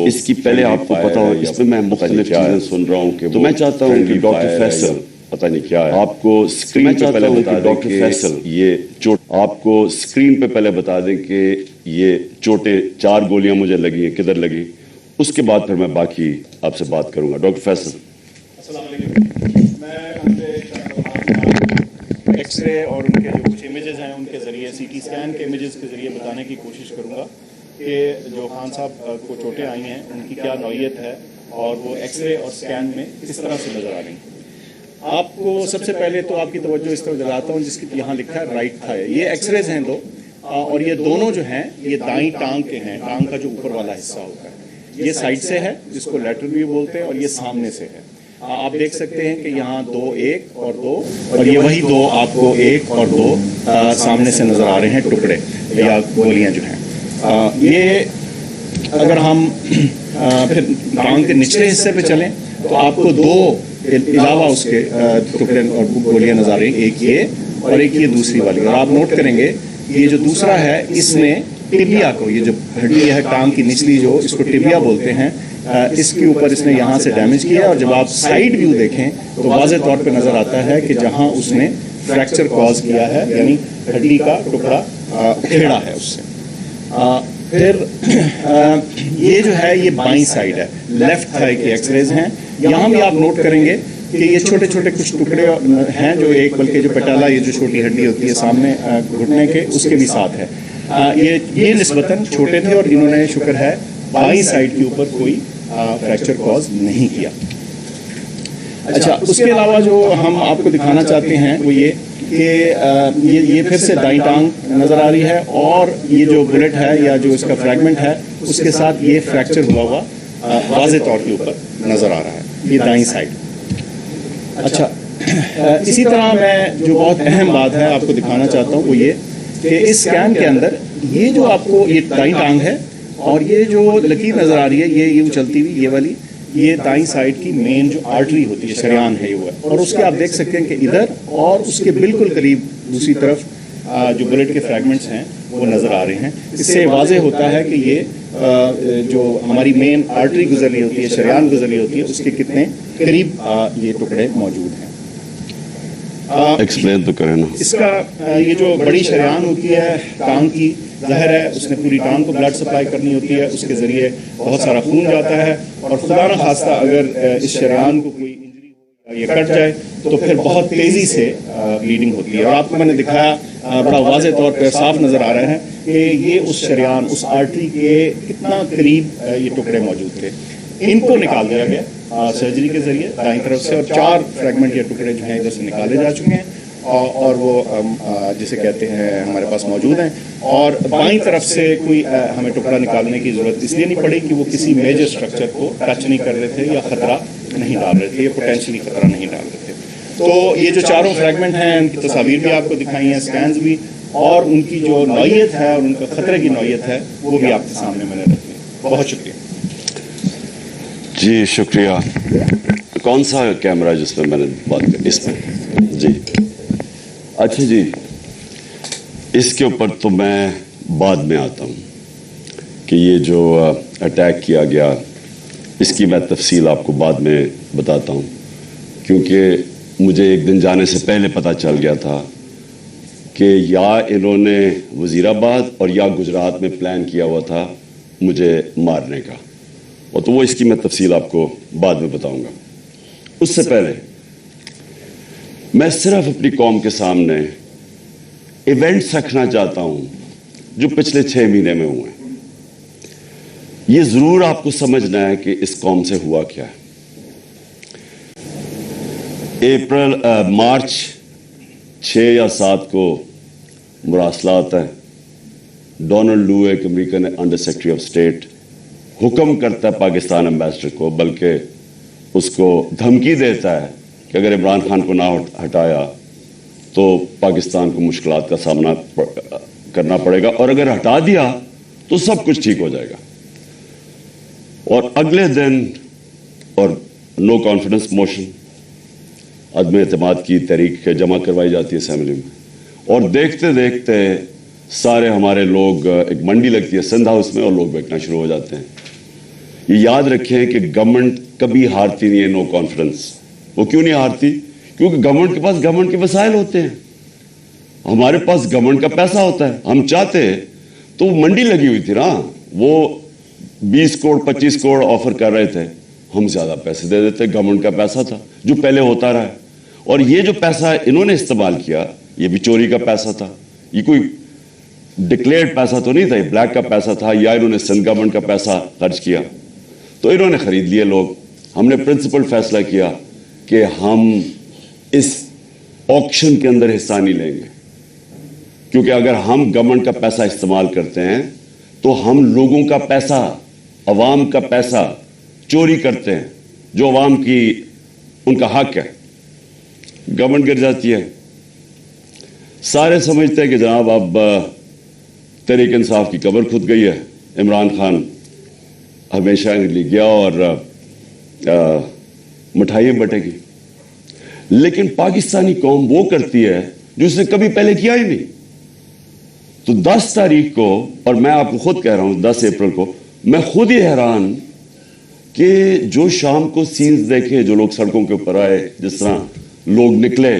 اس کی پہلے آپ کو پتا ہو اس میں مختلف چیزیں سن رہا ہوں کہ تو میں چاہتا ہوں کہ ڈاکٹر فیصل پتہ نہیں کیا ہے آپ کو اسکرین پہ پہلے بتا دیں کہ یہ چوٹ آپ کو اسکرین پہ پہلے بتا دیں کہ یہ چوٹیں 4 گولیاں مجھے لگی ہیں کدھر لگی اس کے بعد پھر میں باقی آپ سے بات کروں گا. ڈاکٹر فیصل. السلام علیکم. میں ایکس رے اور ان کے جو کچھ امیجز ہیں ان کے ذریعے سی ٹی اسکین کے امیجز کے ذریعے بتانے کی کوشش کروں گا کہ جو خان صاحب کو چوٹیں آئی ہیں ان کی کیا نوعیت ہے اور وہ ایکس رے اور اسکین میں کس طرح سے نظر آ رہی ہیں. آپ کو سب سے پہلے تو آپ کی توجہ اس طرح دلاتا ہوں جس کی یہاں لکھا ہے رائٹ تھائی. یہ ایکس ریز ہیں دو اور یہ دونوں جو ہیں یہ دائیں ٹانگ کے ہیں. ٹانگ کا جو اوپر والا حصہ ہوتا ہے یہ سائڈ سے ہے جس کو لیٹرل ویو بولتے ہیں اور یہ سامنے سے ہے. آپ دیکھ سکتے ہیں کہ یہاں 2 1 اور 2 اور یہ وہی 2 آپ کو 1 اور 2 سامنے سے نظر آ رہے ہیں ٹکڑے یا گولیاں جو ہیں. یہ اگر ہم پھر ٹانگ کے نچلے حصے پہ چلیں تو آپ کو 2 علاوہ اس کے ٹکڑے اور گولیاں نظر آ رہی ہیں. ایک یہ اور ایک یہ دوسری والی. اور آپ نوٹ کریں گے یہ جو دوسرا ہے اس نے ٹبیا کو یہ جو ہڈی ہے ٹانگ کی نچلی جو اس کو ٹبیا بولتے ہیں اس کے اوپر اس نے یہاں سے ڈیمیج کیا. اور جب آپ سائیڈ ویو دیکھیں تو واضح طور پہ نظر آتا ہے کہ جہاں اس نے فریکچر کاز کیا ہے یعنی ہڈی کا ٹکڑا کھیڑا ہے اس سے. پھر یہ جو ہے یہ بائیں سائیڈ ہے لیفٹ تھائی کے ایکس ریز ہیں. یہاں بھی آپ نوٹ کریں گے کہ یہ چھوٹے چھوٹے کچھ ٹکڑے ہیں جو ایک بلکہ جو پٹالا یہ جو چھوٹی ہڈی ہوتی ہے سامنے گھٹنے کے اس کے بھی ساتھ ہے. یہ نسبتاً چھوٹے تھے اور انہوں نے شکر ہے بائیں سائیڈ کے اوپر کوئی فریکچر کاز نہیں کیا. اچھا اس کے علاوہ جو ہم آپ کو دکھانا چاہتے ہیں وہ یہ کہ یہ پھر سے دائیں ٹانگ نظر آ رہی ہے اور یہ جو بلٹ ہے یا جو اس کا فریگمنٹ ہے اس کے ساتھ یہ فریکچر ہوا واضح طور کے اوپر نظر آ رہا ہے. یہ دائیں سائیڈ. اچھا اسی طرح میں جو بہت اہم بات ہے آپ کو دکھانا چاہتا ہوں وہ یہ کہ اس اسکین کے اندر یہ جو آپ کو یہ دائیں ٹانگ ہے اور یہ جو لکیر نظر آ رہی ہے یہ چلتی ہوئی یہ والی یہ دائیں سائیڈ کی مین جو آرٹری ہوتی ہے شریان ہے یہ وہ ہے. اور اس کے آپ دیکھ سکتے ہیں کہ ادھر اور اس کے بالکل قریب دوسری طرف جو بلٹ کے فریگمنٹس ہیں وہ نظر آ رہے ہیں. اس سے واضح ہوتا ہے کہ یہ جو ہماری مین آرٹری گزر رہی ہوتی ہے شریان گزر رہی ہوتی ہے اس کے کتنے قریب یہ ٹکڑے موجود ہیں. ایکسپلین تو کریں نا. اس کا یہ جو بڑی شریان ہوتی ہے ٹانگ کی ظاہر ہے اس نے پوری ٹانگ کو بلڈ سپلائی کرنی ہوتی ہے. اس کے ذریعے بہت سارا خون جاتا ہے اور خدا نہ خواستہ اگر اس شریان کو کوئی انجری ہو یا یہ کٹ جائے تو پھر بہت تیزی سے بلیڈنگ ہوتی ہے. اور آپ کو میں نے دکھایا بڑا واضح طور پہ صاف نظر آ رہا ہے کہ یہ اس شریان اس آرٹری کے کتنا قریب یہ ٹکڑے موجود تھے. ان کو نکال دیا گیا سرجری کے ذریعے دائیں طرف سے اور 4 فریگمنٹ یا ٹکڑے جو ہیں ادھر سے نکالے جا چکے ہیں اور وہ جسے کہتے ہیں ہمارے پاس موجود ہیں. اور بائیں طرف سے کوئی ہمیں ٹکڑا نکالنے کی ضرورت اس لیے نہیں پڑی کہ وہ کسی میجر اسٹرکچر کو ٹچ نہیں کر رہے تھے یا خطرہ نہیں ڈال رہے تھے یا پوٹینشلی خطرہ نہیں ڈال رہے تھے. تو یہ جو 4 فریگمنٹ ہیں ان کی تصاویر بھی آپ کو دکھائی ہیں اسکینز بھی اور ان کی جو نوعیت ہے اور ان کا خطرے کی نوعیت ہے وہ بھی آپ کے سامنے میں نے رکھی ہے. بہت شکریہ. جی شکریہ. کون سا کیمرہ جس میں نے بات کی اس میں جی اچھا جی اس کے اوپر تو میں بعد میں آتا ہوں کہ یہ جو اٹیک کیا گیا اس کی میں تفصیل آپ کو بعد میں بتاتا ہوں کیونکہ مجھے ایک دن جانے سے پہلے پتہ چل گیا تھا کہ یا انہوں نے وزیر آباد اور یا گجرات میں پلان کیا ہوا تھا مجھے مارنے کا. اور تو وہ اس کی میں تفصیل آپ کو بعد میں بتاؤں گا. اس سے پہلے میں صرف اپنی قوم کے سامنے ایونٹس رکھنا چاہتا ہوں جو پچھلے 6 مہینے میں ہوئے ہیں. یہ ضرور آپ کو سمجھنا ہے کہ اس قوم سے ہوا کیا ہے. مارچ 6 یا 7 کو مراسلات ہیں. ڈونلڈ لو ایک American under secretary of state حکم کرتا ہے پاکستان امبیسڈر کو بلکہ اس کو دھمکی دیتا ہے کہ اگر عمران خان کو نہ ہٹایا تو پاکستان کو مشکلات کا سامنا کرنا پڑے گا اور اگر ہٹا دیا تو سب کچھ ٹھیک ہو جائے گا. اور اگلے دن اور نو کانفیڈنس موشن عدم اعتماد کی تحریک جمع کروائی جاتی ہے اسمبلی میں اور دیکھتے دیکھتے سارے ہمارے لوگ ایک منڈی لگتی ہے سندھ ہاؤس میں اور لوگ بیٹھنا شروع ہو جاتے ہیں یہ یاد رکھیں کہ گورنمنٹ کبھی ہارتی نہیں ہے نو کانفیڈنس. وہ کیوں نہیں ہارتی؟ کیونکہ گورنمنٹ کے پاس گورنمنٹ کے وسائل ہوتے ہیں. ہمارے پاس گورنمنٹ کا پیسہ ہوتا ہے. ہم چاہتے تو منڈی لگی ہوئی تھی نا, وہ 20 کروڑ 25 کروڑ آفر کر رہے تھے, ہم زیادہ پیسے دے دیتے. گورنمنٹ کا پیسہ تھا جو پہلے ہوتا رہا ہے. اور یہ جو پیسہ انہوں نے استعمال کیا یہ بھی چوری کا پیسہ تھا. یہ کوئی ڈکلیئرڈ پیسہ تو نہیں تھا, یہ بلیک کا پیسہ تھا, یا انہوں نے سندھ گورنمنٹ کا پیسہ خرچ کیا تو انہوں نے خرید لیے لوگ. ہم نے پرنسپل فیصلہ کیا کہ ہم اس آکشن کے اندر حصہ نہیں لیں گے, کیونکہ اگر ہم گورنمنٹ کا پیسہ استعمال کرتے ہیں تو ہم لوگوں کا پیسہ, عوام کا پیسہ چوری کرتے ہیں جو عوام کی ان کا حق ہے. گورنمنٹ گر جاتی ہے. سارے سمجھتے ہیں کہ جناب اب تحریک انصاف کی قبر کھود گئی ہے, عمران خان ہمیشہ کے لیے گیا اور مٹھائیاں بٹے گی. لیکن پاکستانی قوم وہ کرتی ہے جو اس نے کبھی پہلے کیا ہی نہیں. تو 10 تاریخ کو, اور میں آپ کو خود کہہ رہا ہوں 10 اپریل کو, میں خود ہی حیران کہ جو شام کو سینز دیکھے, جو لوگ سڑکوں کے اوپر آئے, جس طرح لوگ نکلے.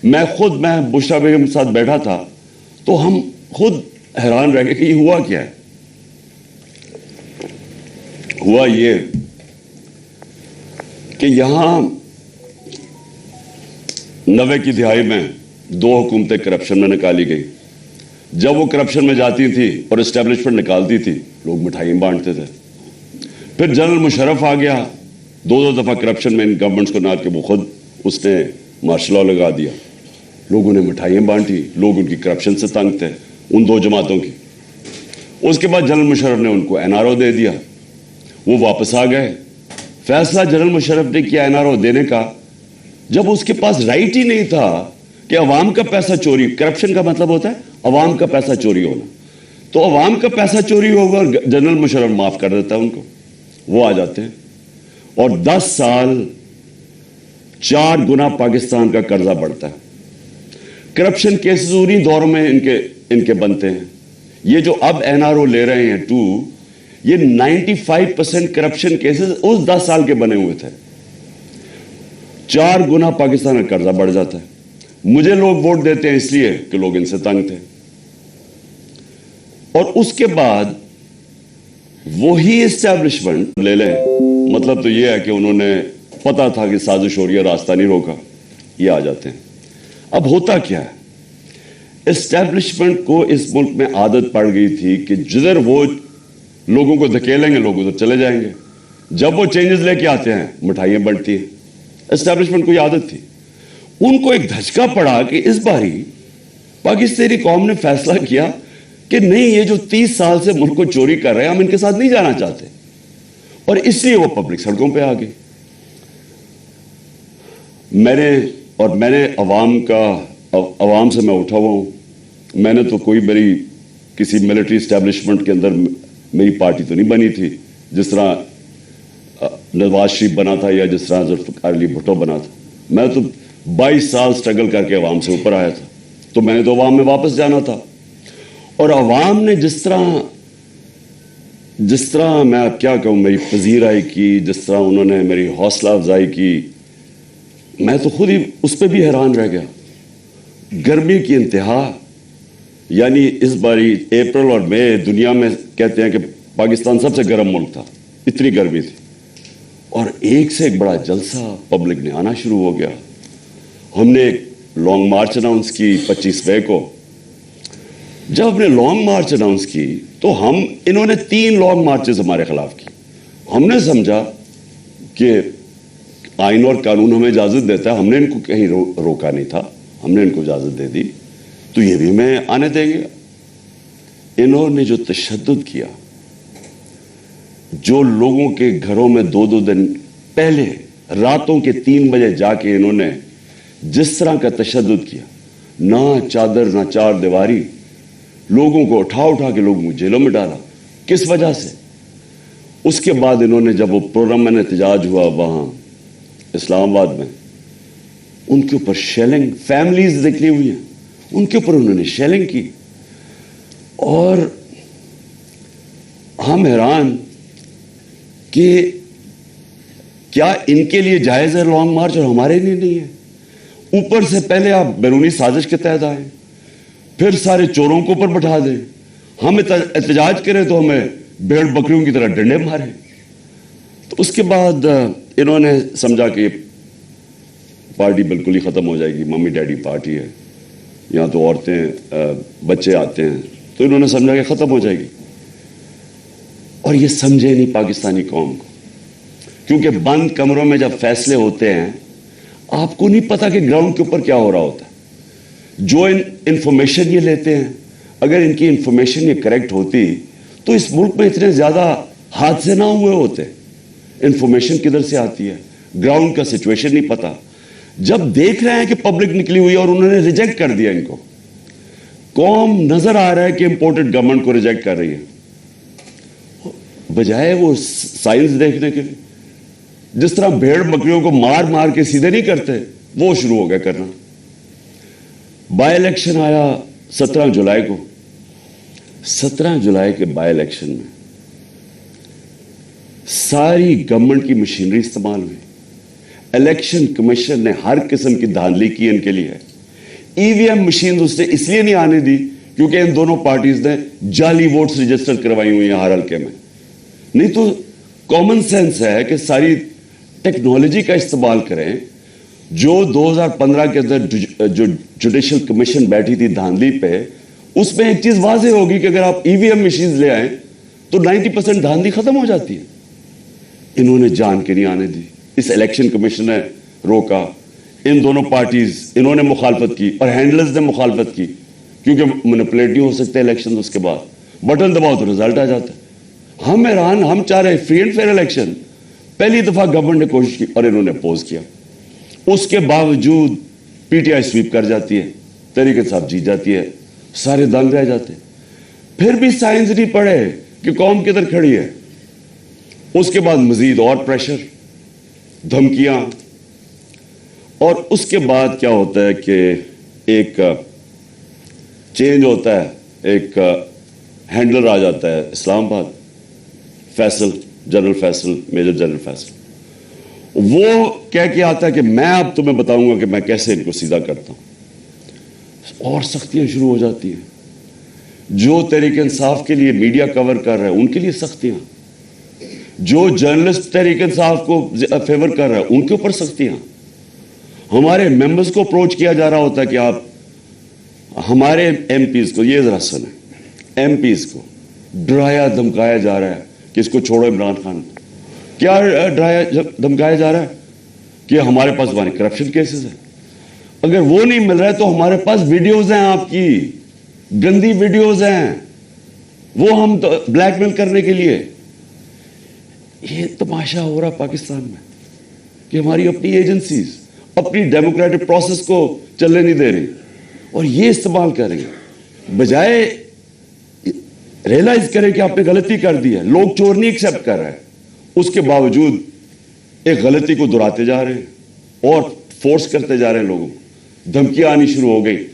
میں بشرا بیگم کے ساتھ بیٹھا تھا تو ہم خود حیران رہ گئے کہ یہ ہوا کیا ہے. ہوا یہ کہ یہاں 90 کی دہائی میں 2 حکومتیں کرپشن میں نکالی گئی. جب وہ کرپشن میں جاتی تھی اور اسٹیبلشمنٹ نکالتی تھی, لوگ مٹھائیاں بانٹتے تھے. پھر جنرل مشرف آ گیا, 2 دفعہ کرپشن میں ان گورنمنٹس کو نہ کہ وہ خود اس نے مارشل لا لگا دیا. لوگوں نے مٹھائیاں بانٹی, لوگ ان کی کرپشن سے تنگ تھے, ان 2 جماعتوں کی. اس کے بعد جنرل مشرف نے ان کو NRO دے دیا, وہ واپس آ گئے. فیصلہ جنرل مشرف نے کیا NRO دینے کا جب اس کے پاس رائٹ ہی نہیں تھا کہ عوام کا پیسہ چوری. کرپشن کا مطلب ہوتا ہے عوام کا پیسہ چوری ہونا. تو عوام کا پیسہ چوری ہوگا, جنرل مشرف معاف کر دیتا ہے ان کو, وہ آ جاتے ہیں. اور 10 سال 4 گنا پاکستان کا قرضہ بڑھتا ہے. کرپشن کیسز انہی دوروں میں ان کے بنتے ہیں. یہ جو اب NRO لے رہے ہیں 2, یہ 95% کرپشن کیسز اس 10 سال کے بنے ہوئے تھے. 4 گنا پاکستان کا قرضہ بڑھ جاتا ہے. مجھے لوگ ووٹ دیتے ہیں اس لیے کہ لوگ ان سے تنگ تھے. اور اس کے بعد وہی اسٹیبلشمنٹ لے لیں, مطلب تو یہ ہے کہ انہوں نے پتا تھا کہ سازش ہو رہی ہے, راستہ نہیں روکا, یہ آ جاتے ہیں. اب ہوتا کیا ہے, اسٹیبلشمنٹ کو اس ملک میں عادت پڑ گئی تھی کہ جدھر وہ لوگوں کو دھکیلیں گے لوگ ادھر چلے جائیں گے. جب وہ چینجز لے کے آتے ہیں مٹھائیاں بنتی ہیں. اسٹیبلشمنٹ کو یہ عادت تھی. ان کو ایک دھچکا پڑا کہ اس باری پاکستانی قوم نے فیصلہ کیا کہ نہیں, یہ جو 30 سال سے ملک کو چوری کر رہے ہیں ہم ان کے ساتھ نہیں جانا چاہتے, اور اس لیے وہ پبلک سڑکوں پہ آ گئی. میں نے عوام سے میں اٹھا ہوا ہوں. میں نے تو کوئی کسی ملٹری اسٹیبلشمنٹ کے اندر میری پارٹی تو نہیں بنی تھی, جس طرح نواز شریف بنا تھا یا جس طرح ذوالفقار علی بھٹو بنا تھا. میں تو 22 سال سٹرگل کر کے عوام سے اوپر آیا تھا, تو میں نے تو عوام میں واپس جانا تھا. اور عوام نے جس طرح میں اب کیا کہوں, میری پذیرائی کی, جس طرح انہوں نے میری حوصلہ افزائی کی, میں تو خود ہی اس پہ بھی حیران رہ گیا. گرمی کی انتہا, یعنی اس باری اپریل اور مئی دنیا میں کہتے ہیں کہ پاکستان سب سے گرم ملک تھا, اتنی گرمی تھی. اور ایک سے ایک بڑا جلسہ پبلک نے آنا شروع ہو گیا. ہم نے ایک لانگ مارچ اناؤنس کی 25 مئی کو. جب ہم نے لانگ مارچ اناؤنس کی تو انہوں نے 3 لانگ مارچز ہمارے خلاف کی. ہم نے سمجھا کہ آئین اور قانون ہمیں اجازت دیتا ہے, ہم نے ان کو کہیں روکا نہیں تھا, ہم نے ان کو اجازت دے دی, تو یہ بھی ہمیں آنے دیں گے. انہوں نے جو تشدد کیا, جو لوگوں کے گھروں میں 2 دن پہلے راتوں کے 3 بجے جا کے انہوں نے جس طرح کا تشدد کیا, نہ چادر نہ 4 دیواری, لوگوں کو اٹھا کے لوگوں کو جیلوں میں ڈالا. کس وجہ سے؟ اس کے بعد انہوں نے جب وہ پرامن احتجاج ہوا وہاں اسلام آباد میں, ان کے اوپر شیلنگ, فیملیز نکلی ہوئی ہیں, ان کے اوپر انہوں نے شیلنگ کی. اور ہم حیران کہ کیا ان کے لیے جائز ہے لانگ مارچ اور ہمارے لیے نہیں ہے؟ اوپر سے پہلے آپ بیرونی سازش کے تحت آئیں، پھر سارے چوروں کو اوپر بٹھا دیں، ہم احتجاج کریں تو ہمیں بھیڑ بکریوں کی طرح ڈنڈے ماریں. تو اس کے بعد انہوں نے سمجھا کہ پارٹی بالکل ہی ختم ہو جائے گی، ممی ڈیڈی پارٹی ہے، یہاں تو عورتیں بچے آتے ہیں، تو انہوں نے سمجھا کہ ختم ہو جائے گی. اور یہ سمجھے نہیں پاکستانی قوم کو، کیونکہ بند کمروں میں جب فیصلے ہوتے ہیں آپ کو نہیں پتا کہ گراؤنڈ کے اوپر کیا ہو رہا ہوتا ہے. جو انفارمیشن یہ لیتے ہیں، اگر ان کی انفارمیشن یہ کریکٹ ہوتی تو اس ملک میں اتنے زیادہ حادثے نہ ہوئے ہوتے. انفارمیشن کدھر سے آتی ہے؟ گراؤنڈ کا سچویشن نہیں پتا. جب دیکھ رہے ہیں کہ پبلک نکلی ہوئی ہے اور انہوں نے ریجیکٹ کر دیا ان کو، قوم نظر آ رہا ہے کہ امپورٹڈ گورنمنٹ کو ریجیکٹ کر رہی ہے، بجائے وہ سائنس دیکھنے کے لیے جس طرح بھیڑ بکریوں کو مار مار کے سیدھے نہیں کرتے وہ شروع ہو گیا کرنا. بائی الیکشن آیا 17 جولائی کو. 17 جولائی کے بائی الیکشن میں ساری گورنمنٹ کی مشینری استعمال ہوئی. الیکشن کمیشن نے ہر قسم کی دھاندلی کی ان کے لیے. ای وی ایم مشین اس نے اس لیے نہیں آنے دی کیونکہ ان دونوں پارٹیز نے جعلی ووٹس رجسٹر کروائی ہوئی ہیں ہر حلقے میں. نہیں تو کامن سینس ہے کہ ساری ٹیکنالوجی کا استعمال کریں. جو 2015 کے اندر جو جوڈیشل کمیشن بیٹھی تھی دھاندلی پہ، اس میں ایک چیز واضح ہوگی کہ اگر آپ ای وی ایم مشینز لے آئیں تو 90% دھاندلی ختم ہو جاتی ہے. انہوں نے جان کے نہیں آنے دی. اس الیکشن کمیشن نے روکا. ان دونوں پارٹیز انہوں نے مخالفت کی اور ہینڈلرز نے مخالفت کی کیونکہ مینپولیٹ نہیں ہو سکتے الیکشن. اس کے بعد بٹن دباؤ تو رزلٹ آ جاتا ہے. ہم حیران، ہم چاہ رہے فری اینڈ فیئر الیکشن. پہلی دفعہ گورنمنٹ نے کوشش کی اور انہوں نے اپوز کیا. اس کے باوجود پی ٹی آئی سویپ کر جاتی ہے، تحریک انصاف جیت جاتی ہے، سارے دنگ رہ جاتے. پھر بھی سائنس نہیں پڑھے کہ قوم کدھر کھڑی ہے. اس کے بعد مزید اور پریشر، دھمکیاں، اور اس کے بعد کیا ہوتا ہے کہ ایک چینج ہوتا ہے. ایک ہینڈلر آ جاتا ہے Islamabad, Faisal, general Faisal, major general Faisal. وہ کہہ کے آتا ہے کہ میں اب تمہیں بتاؤں گا کہ میں کیسے ان کو سیدھا کرتا ہوں. اور سختیاں شروع ہو جاتی ہیں. جو تحریک انصاف کے لیے میڈیا کور کر رہا ہے ان کے لیے سختیاں، جو جرنلسٹ تحریک انصاف کو فیور کر رہا ہے ان کے اوپر سختیاں. ہمارے ممبرز کو اپروچ کیا جا رہا ہوتا ہے کہ آپ ہمارے ایم پیز کو، یہ ذرا سنیں، ایم پیز کو ڈرایا دھمکایا جا رہا ہے کہ اس کو چھوڑو عمران خان. کیا ڈرایا دھمکایا جا رہا ہے کہ ہمارے پاس ہمارے کرپشن کیسز ہیں. اگر وہ نہیں مل رہا ہے تو ہمارے پاس ویڈیوز ہیں، آپ کی گندی ویڈیوز ہیں، وہ ہم بلیک میل کرنے کے لیے. یہ تماشا ہو رہا پاکستان میں کہ ہماری اپنی ایجنسیز اپنی ڈیموکریٹک پروسیس کو چلنے نہیں دے رہی اور یہ استعمال کر رہی ہیں. بجائے ریئلائز کریں کہ آپ نے غلطی کر دی ہے. لوگ چور نہیں ایکسیپٹ کر رہے ہیں، اس کے باوجود ایک غلطی کو دہراتے جا رہے ہیں اور فورس کرتے جا رہے ہیں لوگوں کو. دھمکیاں آنی شروع ہو گئی.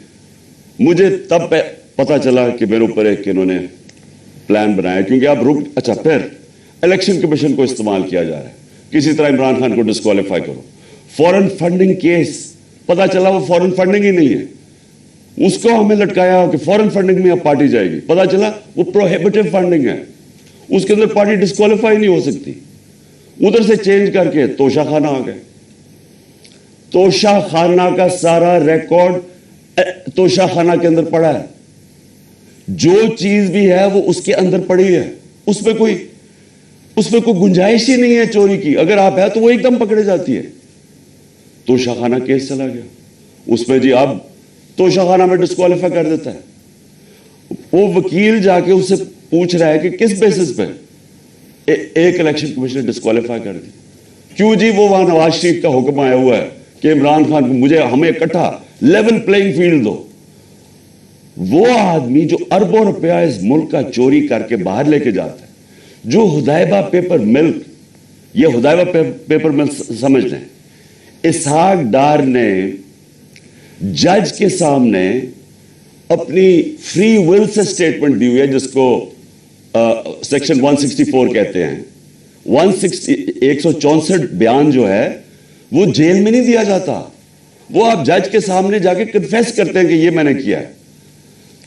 مجھے تب پتا چلا کہ میرے اوپر ایک انہوں نے پلان بنایا کیونکہ آپ اچھا پھر الیکشن کمیشن کو استعمال کیا جا رہا ہے کسی طرح عمران خان کو ڈسکوالیفائی کرو. فورن فنڈنگ کیس، پتا چلا وہ فورن فنڈنگ ہی نہیں ہے. اس کو ہمیں لٹکایا کہ فورن فنڈنگ میں اب پارٹی جائے گی. پتا چلا وہ پروہیبٹیو فنڈنگ ہے، اس کے اندر پارٹی ڈسکوالیفائی نہیں ہو سکتی. ادھر سے چینج کر کے توشہ خانہ آ گئے. توشہ خانہ کا سارا ریکارڈ توشہ خانہ کے اندر پڑا ہے. جو چیز بھی ہے وہ اس کے اندر پڑی ہے. اس میں کوئی گنجائش ہی نہیں ہے چوری کی. اگر آپ ہے تو وہ ایک دم پکڑے جاتی ہے. توشہ خانہ کیس چلا گیا اس میں. جی اب توشہ خانہ میں ڈسکوالیفائی کر دیتا ہے. وہ وکیل جا کے اس سے پوچھ رہا ہے کہ کس بیسس پہ ایک الیکشن کمیشن نے ڈسکوالیفائی کر دی. کیوں جی؟ وہ وہاں نواز شریف کا حکم آیا ہوا ہے کہ عمران خان کو ہمیں اکٹھا لیول پلینگ فیلڈ دو. وہ آدمی جو اربوں روپیہ اس ملک کا چوری کر کے باہر لے کے جاتا ہے، جو ہدایبہ پیپر ملک، یہ ہدایبہ پیپر ملک سمجھ لیں، اسحاق ڈار نے جج کے سامنے اپنی فری ول سے سٹیٹمنٹ دی ہوئی ہے جس کو سیکشن 164 کہتے ہیں. 164 بیان جو ہے وہ جیل میں نہیں دیا جاتا, وہ آپ جج کے سامنے جا کے کنفیس کرتے ہیں کہ یہ میں نے کیا ہے.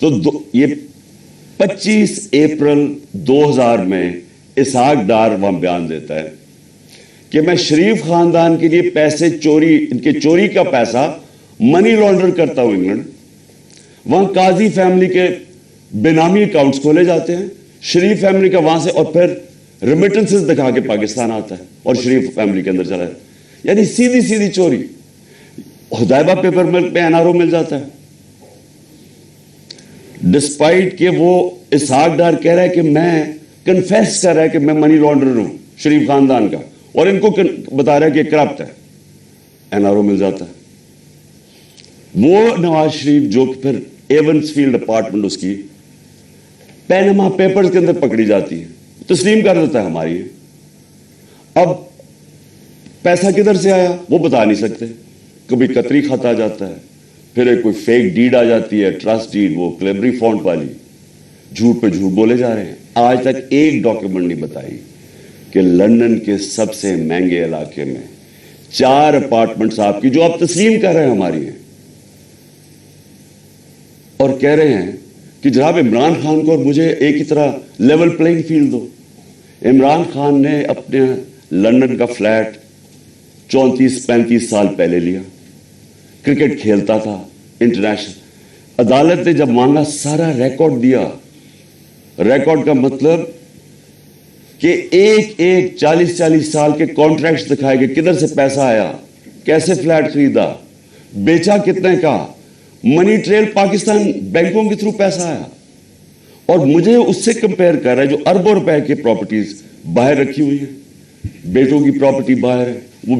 تو یہ 25 اپریل 2000 میں اسحاق ڈار وہاں بیان دیتا ہے کہ میں شریف خاندان کے لیے پیسے چوری, ان کے چوری کا پیسہ منی لانڈر کرتا ہوں انگلینڈ. وہاں قاضی فیملی کے بینامی اکاؤنٹس کھولے جاتے ہیں, شریف فیملی کا وہاں سے, اور پھر ریمیٹنسز دکھا کے پاکستان آتا ہے اور شریف فیملی کے اندر چلا جاتا ہے. یعنی سیدھی سیدھی چوری. حدیبہ پیپر ملک پہ NRO مل جاتا ہے, ڈسپائٹ کہ وہ اسحاق ڈار کہہ رہا ہے کہ میں کنفیس کر رہا ہے کہ میں منی لانڈرر ہوں شریف خاندان کا, اور ان کو بتا رہا ہے کہ کرپٹ ہے, NRO مل جاتا ہے. وہ نواز شریف جو کہ پھر ایونس فیلڈ اپارٹمنٹ اس کی پینما پیپرز کے اندر پکڑی جاتی ہے, تسلیم کر دیتا ہے ہماری. اب پیسہ کدھر سے آیا وہ بتا نہیں سکتے, کبھی قطری خط آ جاتا ہے, پھر ایک کوئی فیک ڈیڈ آ جاتی ہے, ٹرسٹ ڈیڈ, وہ کلیبری فونٹ والی, جھوٹ پہ جھوٹ بولے جا رہے ہیں. آج تک ایک ڈاکیومنٹ نہیں بتائی کہ لندن کے سب سے مہنگے علاقے میں 4 اپارٹمنٹس آپ کی جو آپ تسلیم کر رہے ہیں ہماری ہیں, اور کہہ رہے ہیں کہ جناب عمران خان کو اور مجھے ایک ہی طرح لیول پلینگ فیلڈ دو. عمران خان نے اپنے لندن کا فلیٹ 34-35 سال پہلے لیا, کرکٹ کھیلتا تھا انٹرنیشنل. عدالت نے جب مانگا سارا ریکارڈ دیا. ریکارڈ کا مطلب کہ ایک 40 سال کے کانٹریکٹس دکھائے گئے, کدھر سے پیسہ آیا, کیسے فلیٹ خریدا, بیچا کتنے کا, منی ٹریل پاکستان بینکوں کے تھرو پیسہ آیا. اور مجھے اس سے کمپیئر کر رہا ہے جو اربوں روپے کی پراپرٹیز باہر رکھی ہوئی ہیں, بیٹوں کی پراپرٹی باہر ہے, وہ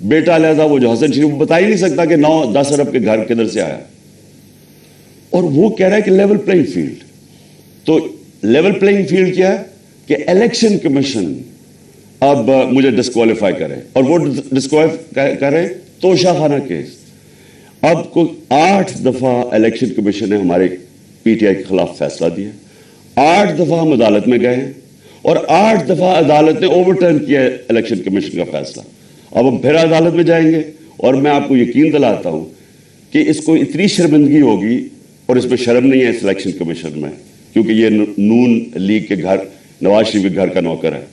بیٹا علیحدہ, وہ جو حسن شریف بتا ہی نہیں سکتا کہ 9-10 ارب کے گھر کدھر سے آیا, اور وہ کہہ رہا ہے کہ لیول پلینگ فیلڈ. تو لیول پلینگ فیلڈ کیا ہے کہ الیکشن کمیشن اب مجھے ڈسکوالیفائی کرے, اور وہ ڈسکوالیفائی کرے توشہ خانہ کیس. اب کو 8 دفعہ الیکشن کمیشن نے ہمارے PTI کے خلاف فیصلہ دیا, 8 دفعہ ہم عدالت میں گئے ہیں, اور 8 دفعہ عدالت نے اوور ٹرن کیا الیکشن کمیشن کا فیصلہ. اب ہم پھر عدالت میں جائیں گے, اور میں آپ کو یقین دلاتا ہوں کہ اس کو اتنی شرمندگی ہوگی, اور اس میں شرم نہیں ہے اس الیکشن کمیشن میں, کیونکہ یہ نون لیگ کے گھر, نواز شریف کے گھر کا نوکر ہے,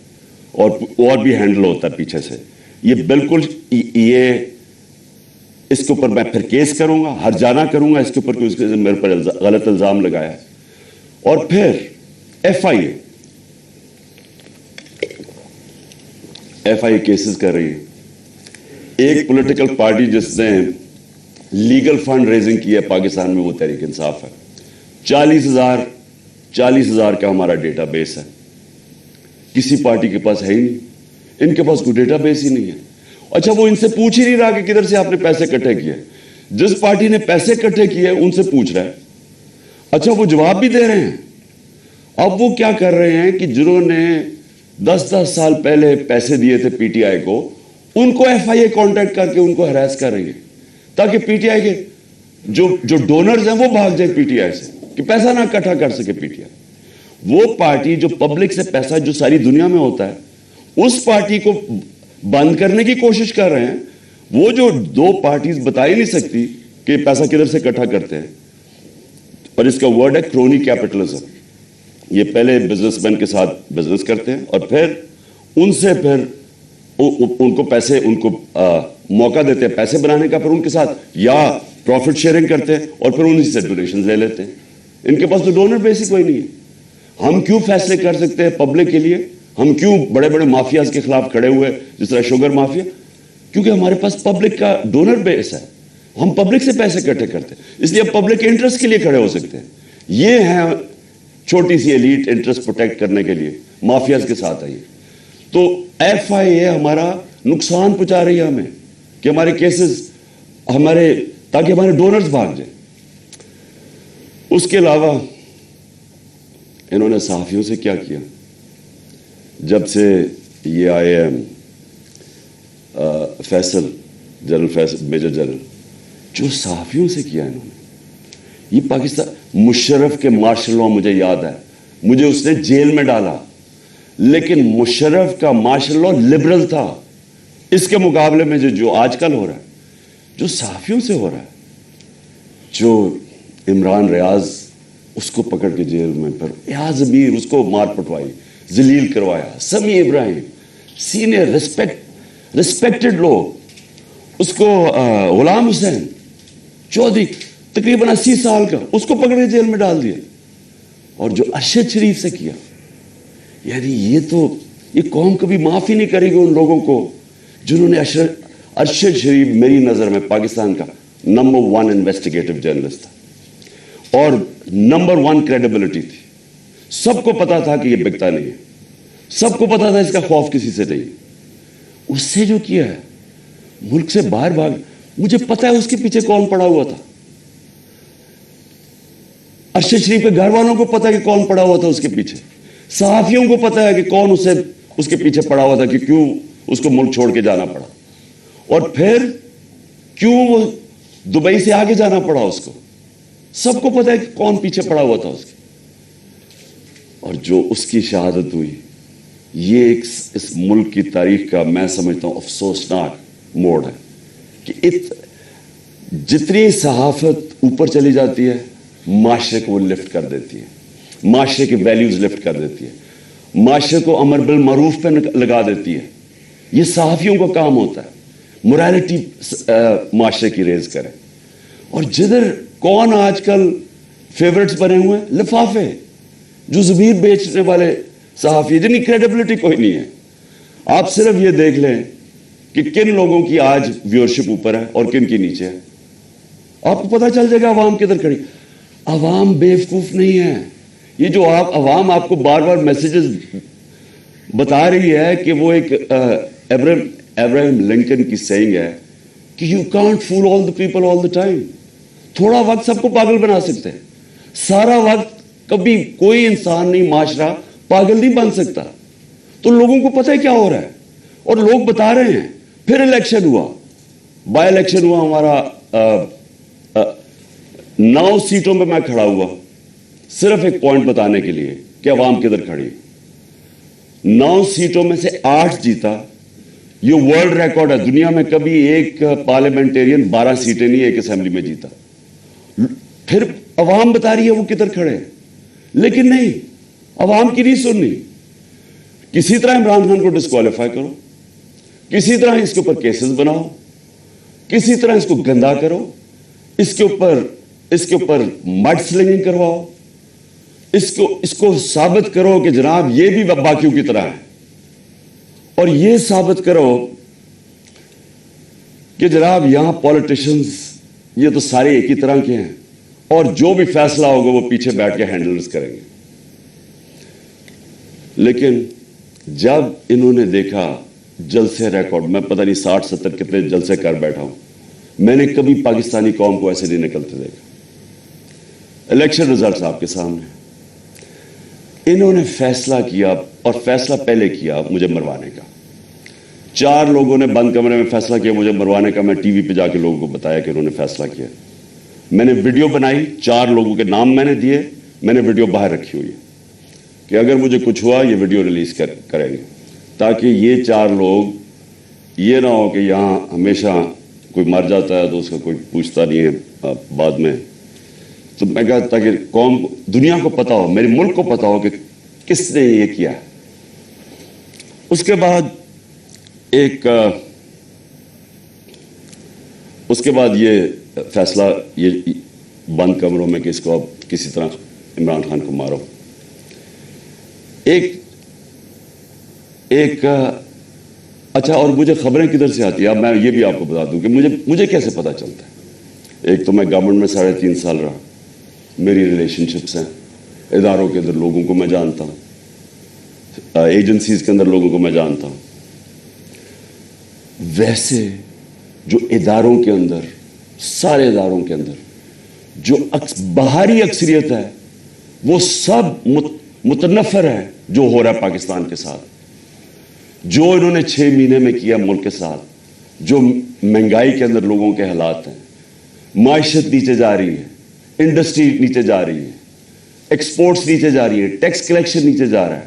اور بھی ہینڈل ہوتا ہے پیچھے سے. یہ بالکل یہ اس کے اوپر میں پھر کیس کروں گا, ہر جانا کروں گا اس کے اوپر, کہ میرے پر غلط الزام لگایا ہے. اور پھر FIA کیسز کر رہی ہے. ایک پولیٹیکل پارٹی جس نے لیگل فنڈ ریزنگ کی ہے پاکستان میں, وہ تحریک انصاف ہے. 40,000 کا ہمارا ڈیٹا بیس ہے. کسی پارٹی کے پاس ہے ہی نہیں, ان کے پاس کوئی ڈیٹا بیس ہی نہیں ہے. اچھا, وہ ان سے پوچھ ہی نہیں رہا کہ کدھر سے آپ نے پیسے اکٹھے کیے. جس پارٹی نے پیسے اکٹھے کیے ان سے پوچھ رہا ہے. اچھا, وہ جواب بھی دے رہے ہیں. اب وہ کیا کر رہے ہیں کہ جنہوں نے 10 سال پہلے پیسے دیے تھے PTI کو, ان کو FIA کانٹیکٹ کر کے ان کو ہراس کر رہی ہے, تاکہ PTI کے جو ڈونرز ہیں وہ بھاگ جائے PTI سے, کہ پیسہ نہ اکٹھا کر سکے PTI. وہ پارٹی جو پبلک سے پیسہ جو ساری دنیا میں ہوتا ہے, اس پارٹی کو بند کرنے کی کوشش کر رہے ہیں. وہ جو 2 پارٹیز بتا ہی نہیں سکتی کہ پیسہ کدھر سے اکٹھا کرتے ہیں, اور اس کا ورڈ ہے کرونی کیپٹلزم. یہ پہلے بزنس مین کے ساتھ بزنس کرتے ہیں, اور پھر ان سے پھر ان کو پیسے, ان کو موقع دیتے ہیں پیسے بنانے کا, پھر ان کے ساتھ یا پروفٹ شیئرنگ کرتے ہیں, اور پھر انہیں سے ڈونیشن لے لیتے ہیں. ان کے پاس تو ڈونر بیسک کوئی نہیں ہے. ہم کیوں فیصلے کر سکتے ہیں پبلک کے لیے؟ ہم کیوں بڑے بڑے مافیاز کے خلاف کھڑے ہوئے, جس طرح شوگر مافیا؟ کیونکہ ہمارے پاس پبلک کا ڈونر بیس ہے, ہم پبلک سے پیسے اکٹھے کرتے ہیں, اس لیے پبلک انٹرسٹ کے لیے کھڑے ہو سکتے ہیں. یہ ہے چھوٹی سی ایلیٹ انٹرسٹ پروٹیکٹ کرنے کے لیے مافیاز کے ساتھ آئی. تو FIA ہمارا نقصان پہنچا رہی ہے ہمیں, کہ ہمارے کیسز ہمارے, تاکہ ہمارے ڈونرز بھاگ جائیں. اس کے علاوہ انہوں نے صحافیوں سے کیا کیا؟ جب سے یہ آئے Faisal, general Faisal, major general, جو صحافیوں سے کیا انہوں نے, یہ پاکستان, مشرف کے مارشل لاء مجھے یاد ہے, مجھے اس نے جیل میں ڈالا. لیکن مشرف کا مارشل لا لبرل تھا. اس کے مقابلے میں جو آج کل ہو رہا ہے, جو صحافیوں سے ہو رہا ہے, جو عمران ریاض اس کو پکڑ کے جیل میں, پھر ایاز امیر اس کو مار پٹوائی, ذلیل کروایا, سمیع ابراہیم سینئر ریسپیکٹڈ لوگ, اس کو غلام حسین چودھری تقریباً 80 سال کا, اس کو پکڑ کے جیل میں ڈال دیا. اور جو ارشد شریف سے کیا, یعنی یہ قوم کبھی معاف ہی نہیں کرے گی ان لوگوں کو جنہوں نے ارشد شریف میری نظر میں پاکستان کا نمبر 1 انویسٹیگیٹو جرنلسٹ تھا اور نمبر 1 کریڈیبلٹی تھی. سب کو پتا تھا کہ یہ بکتا نہیں ہے, سب کو پتا تھا اس کا خوف کسی سے نہیں. اس سے جو کیا ہے ملک سے باہر بھاگ, مجھے پتا ہے اس کے پیچھے کون پڑا ہوا تھا. ارشد شریف کے گھر والوں کو پتا ہے کہ کون پڑا ہوا تھا اس کے پیچھے, صحافیوں کو پتا ہے کہ کون اس کے پیچھے پڑا ہوا تھا, کہ کیوں اس کو ملک چھوڑ کے جانا پڑا, اور پھر کیوں وہ دبئی سے آگے جانا پڑا اس کو. سب کو پتا ہے کہ کون پیچھے پڑا ہوا تھا اس کے. اور جو اس کی شہادت ہوئی, یہ اس ملک کی تاریخ کا میں سمجھتا ہوں افسوسناک موڑ ہے کہ جتنی صحافت اوپر چلی جاتی ہے معاشرے کو وہ لفٹ کر دیتی ہے, معاشرے کے ویلیوز لفٹ کر دیتی ہے, معاشرے کو امر بالمعروف پہ لگا دیتی ہے. یہ صحافیوں کا کام ہوتا ہے, موریلٹی معاشرے کی ریز کرے. اور جدھر کون آج کل فیورٹس بنے ہوئے ہیں, لفافے, جو زمین بیچنے والے صحافی جن کی کریڈیبلٹی کوئی نہیں ہے. آپ صرف یہ دیکھ لیں کہ کن لوگوں کی آج ویورشپ اوپر ہے اور کن کی نیچے ہے, آپ کو پتا چل جائے گا عوام کدھر کھڑی. عوام بیوقوف نہیں ہے. یہ جو عوام آپ کو بار بار میسیجز بتا رہی ہے کہ وہ ایک ابراہیم لنکن کی سینگ ہے کہ you can't fool all the people all the time. تھوڑا وقت سب کو پاگل بنا سکتے ہیں, سارا وقت کبھی کوئی انسان نہیں, معاشرہ پاگل نہیں بن سکتا. تو لوگوں کو پتہ ہے کیا ہو رہا ہے اور لوگ بتا رہے ہیں. پھر الیکشن ہوا, بائی الیکشن ہوا ہمارا, 9 سیٹوں پہ میں کھڑا ہوا صرف ایک پوائنٹ بتانے کے لیے کہ عوام کدھر کھڑی. 9 سیٹوں میں سے 8 جیتا. یہ ورلڈ ریکارڈ ہے, دنیا میں کبھی ایک پارلیمنٹیرین 12 سیٹیں نہیں ایک اسمبلی میں جیتا. پھر عوام بتا رہی ہے وہ کدھر کھڑے ہیں, لیکن نہیں, عوام کی نہیں سننی. کسی طرح عمران خان کو ڈسکوالیفائی کرو, کسی طرح اس کے اوپر کیسز بناؤ, کسی طرح اس کو گندا کرو, اس کے اوپر مڈ سلنگنگ کرواؤ, اس کو ثابت کرو کہ جناب یہ بھی باقیوں کی طرح ہے, اور یہ ثابت کرو کہ جناب یہاں پولیٹیشنز یہ تو سارے ایک ہی طرح کے ہیں, اور جو بھی فیصلہ ہوگا وہ پیچھے بیٹھ کے ہینڈلز کریں گے. لیکن جب انہوں نے دیکھا جلسے ریکارڈ, میں پتہ نہیں 60-70 کتنے جلسے کر بیٹھا ہوں, میں نے کبھی پاکستانی قوم کو ایسے نہیں نکلتے دیکھا. الیکشن رزلٹس آپ کے سامنے. انہوں نے فیصلہ کیا, اور فیصلہ پہلے کیا مجھے مروانے کا. 4 لوگوں نے بند کمرے میں فیصلہ کیا مجھے مروانے کا. میں ٹی وی پہ جا کے لوگوں کو بتایا کہ انہوں نے فیصلہ کیا. میں نے ویڈیو بنائی, 4 لوگوں کے نام میں نے دیے, میں نے ویڈیو باہر رکھی ہوئی ہے کہ اگر مجھے کچھ ہوا یہ ویڈیو ریلیز کریں گے, تاکہ یہ 4 لوگ یہ نہ ہو کہ یہاں ہمیشہ کوئی مر جاتا ہے تو اس کا کوئی پوچھتا نہیں ہے بعد میں. تو میں کہا تاکہ قوم کو, دنیا کو پتا ہو, میرے ملک کو پتا ہو کہ کس نے یہ کیا ہے. اس کے بعد یہ فیصلہ, یہ بند کمروں میں کہ اس کو اب کسی طرح عمران خان کو مارو. اچھا, اور مجھے خبریں کدھر سے آتی ہیں, اب میں یہ بھی آپ کو بتا دوں کہ مجھے کیسے پتا چلتا ہے. ایک تو میں گورنمنٹ میں 3.5 سال رہا, میری ریلیشن شپس ہیں, اداروں کے اندر لوگوں کو میں جانتا ہوں, ایجنسیز کے اندر لوگوں کو میں جانتا ہوں. ویسے جو اداروں کے اندر, سارے اداروں کے اندر جو باہری اکثریت ہے وہ سب متنفر ہے جو ہو رہا ہے پاکستان کے ساتھ, جو انہوں نے 6 مہینے میں کیا ملک کے ساتھ, جو مہنگائی کے اندر لوگوں کے حالات ہیں, معیشت نیچے جا رہی ہے, انڈسٹری نیچے جا رہی ہے, ایکسپورٹس نیچے جا رہی ہے, ٹیکس کلیکشن نیچے جا رہا ہے,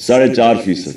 4.5%,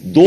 2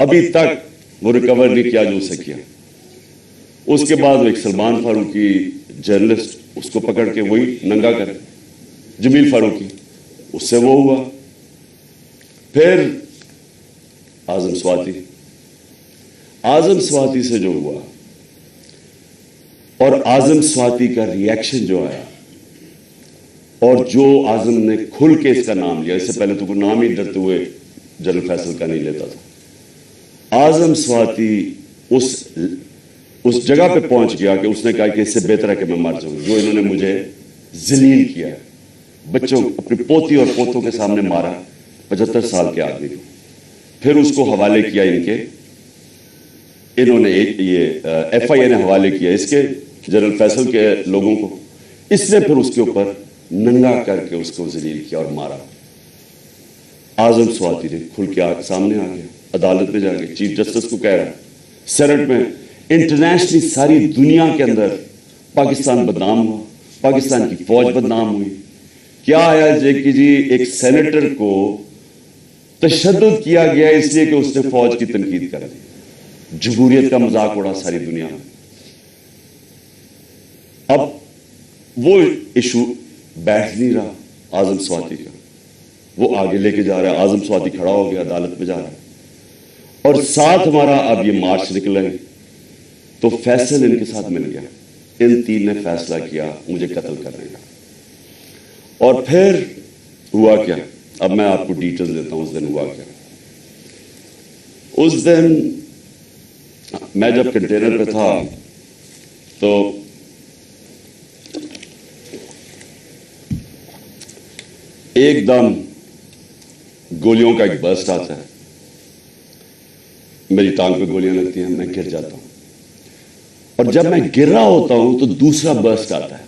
ابھی تک وہ ریکور نہیں کیا جو اسے کیا. اس کے بعد ایک سلمان فاروقی جرنلسٹ اس کو پکڑ کے وہی ننگا کر جمیل فاروقی اس سے وہ ہوا. پھر اعظم سواتی سے جو ہوا اور اعظم سواتی کا ریئیکشن جو آیا اور جو اعظم نے کھل کے اس کا نام لیا. اس سے پہلے تو کوئی نام ہی ڈرتے ہوئے جنرل فیصل کا نہیں لیتا تھا. اعظم سواتی اس جگہ پہ پہنچ گیا کہ اس نے کہا کہ اس سے بہتر ہے کہ میں مر جاؤں. جو انہوں نے مجھے ذلیل کیا, بچوں اپنی پوتی اور پوتوں کے سامنے مارا, 75 سال کے آدمی کو. پھر اس کو حوالے کیا انہوں نے یہ ایف آئی اے نے حوالے کیا اس کے جنرل فیصل کے لوگوں کو. اس نے پھر اس کے اوپر ننگا کر کے اس کو ذلیل کیا اور مارا. اعظم سواتی نے کھل کے سامنے آ گیا, عدالت میں جا کے چیف جسٹس کو کہہ رہا ہے, سینٹ میں انٹرنیشنلی ساری دنیا کے اندر پاکستان بدنام ہوا, پاکستان کی فوج بدنام ہوئی. کیا آیا کہ جی ایک سینیٹر کو تشدد کیا گیا اس لیے کہ اس نے فوج کی تنقید کر دی. جمہوریت کا مذاق اڑا ساری دنیا میں. اب وہ ایشو بیٹھ نہیں رہا اعظم سواتی کا, وہ آگے لے کے جا رہا ہے. اعظم سواتی کھڑا ہو گیا, عدالت میں جا رہا ہے اور ساتھ ہمارا اب یہ مارچ نکلے تو فیصل ان کے ساتھ مل گیا. ان تین نے فیصلہ کیا مجھے قتل کرنے کا. اور پھر ہوا کیا, اب میں آپ کو ڈیٹیل دیتا ہوں. اس دن ہوا کیا, اس دن میں جب کنٹینر پہ تھا تو ایک دم گولیوں کا ایک برسٹ آتا ہے. میری ٹانگ پہ گولیاں لگتی ہیں, میں گر جاتا ہوں. اور جب میں گر رہا ہوتا ہوں تو دوسرا برسٹ آتا ہے.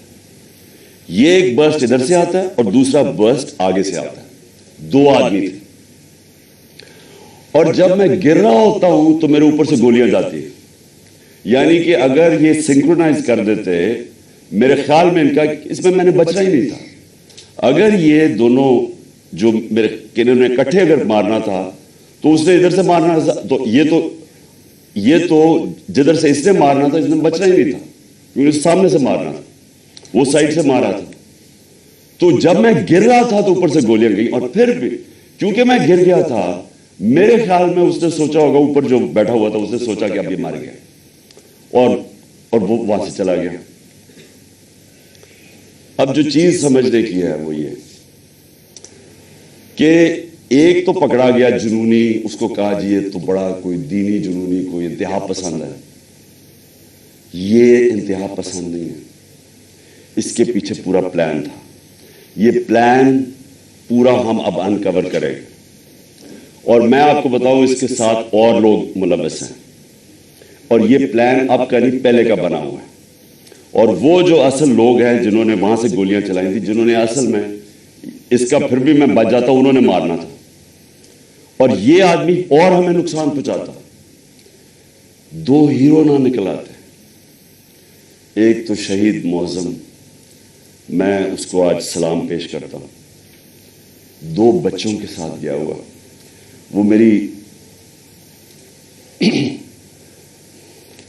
یہ ایک برسٹ ادھر سے آتا ہے اور دوسرا برسٹ آگے سے آتا ہے. 2 آدمی تھے اور جب میں گر رہا ہوتا ہوں تو میرے اوپر سے گولیاں جاتی ہیں. یعنی کہ اگر یہ سنکرونائز کر دیتے, میرے خیال میں ان کا اس میں نے بچنا ہی نہیں تھا. اگر یہ دونوں جو میرے کنوں نے اکٹھے اگر مارنا تھا تو اس نے ادھر سے مارنا تھا, تو یہ تو جدھر سے اس نے مارنا تھا اس نے بچنا ہی نہیں تھا کیونکہ سامنے سے مارنا تھا, وہ سائڈ سے مارا تھا. تو جب میں گر رہا تھا تو اوپر سے گولیاں گئی. اور پھر بھی کیونکہ میں گر گیا تھا, میرے خیال میں اس نے سوچا ہوگا, اوپر جو بیٹھا ہوا تھا اس نے سوچا کہ اب یہ مار گیا اور وہ وہاں سے چلا گیا. اب جو چیز سمجھنے کی ہے وہ یہ کہ ایک تو پکڑا گیا جنونی, اس کو کہا جی یہ تو بڑا کوئی دینی جنونی, کوئی انتہا پسند ہے. یہ انتہا پسند نہیں ہے, اس کے پیچھے پورا پلان تھا. یہ پلان پورا ہم اب انکور کریں گے اور میں آپ کو بتاؤں اس کے ساتھ اور لوگ ملوث ہیں. اور یہ پلان اب کا نہیں پہلے کا بنا ہوا ہے. اور وہ جو اصل لوگ ہیں جنہوں نے وہاں سے گولیاں چلائی تھی, جنہوں نے اصل میں اس کا پھر بھی میں بچ جاتا, انہوں نے مارنا تھا. اور یہ آدمی اور ہمیں نقصان پہنچاتا. 2 ہیرو نہ نکل آتے. ایک تو شہید معظم, میں اس کو آج سلام پیش کرتا ہوں, 2 بچوں کے ساتھ گیا ہوا. وہ میری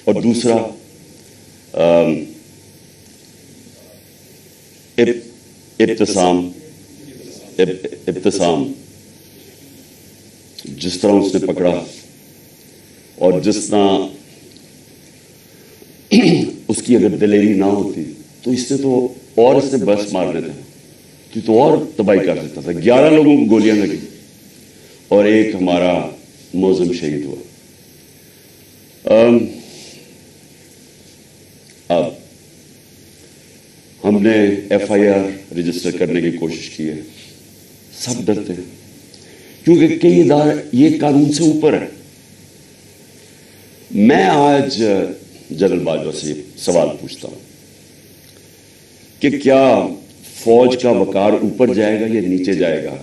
اور دوسرا ابتسام, جس طرح اس نے پکڑا اور جس طرح اس کی اگر دلیری نہ ہوتی تو اس نے تو اور اس نے بس مار دیتا تو اور تباہی کر دیتا تھا. 11 لوگوں کو گولیاں لگی اور ایک ہمارا معظم شہید ہوا. اب ہم نے ایف آئی آر رجسٹر کرنے کی کوشش کی ہے. سب ڈرتے ہیں کیونکہ کئی ادارے یہ قانون سے اوپر ہے. میں آج جنرل باجوہ سے سوال پوچھتا ہوں کہ کیا فوج کا وقار اوپر جائے گا یا نیچے جائے گا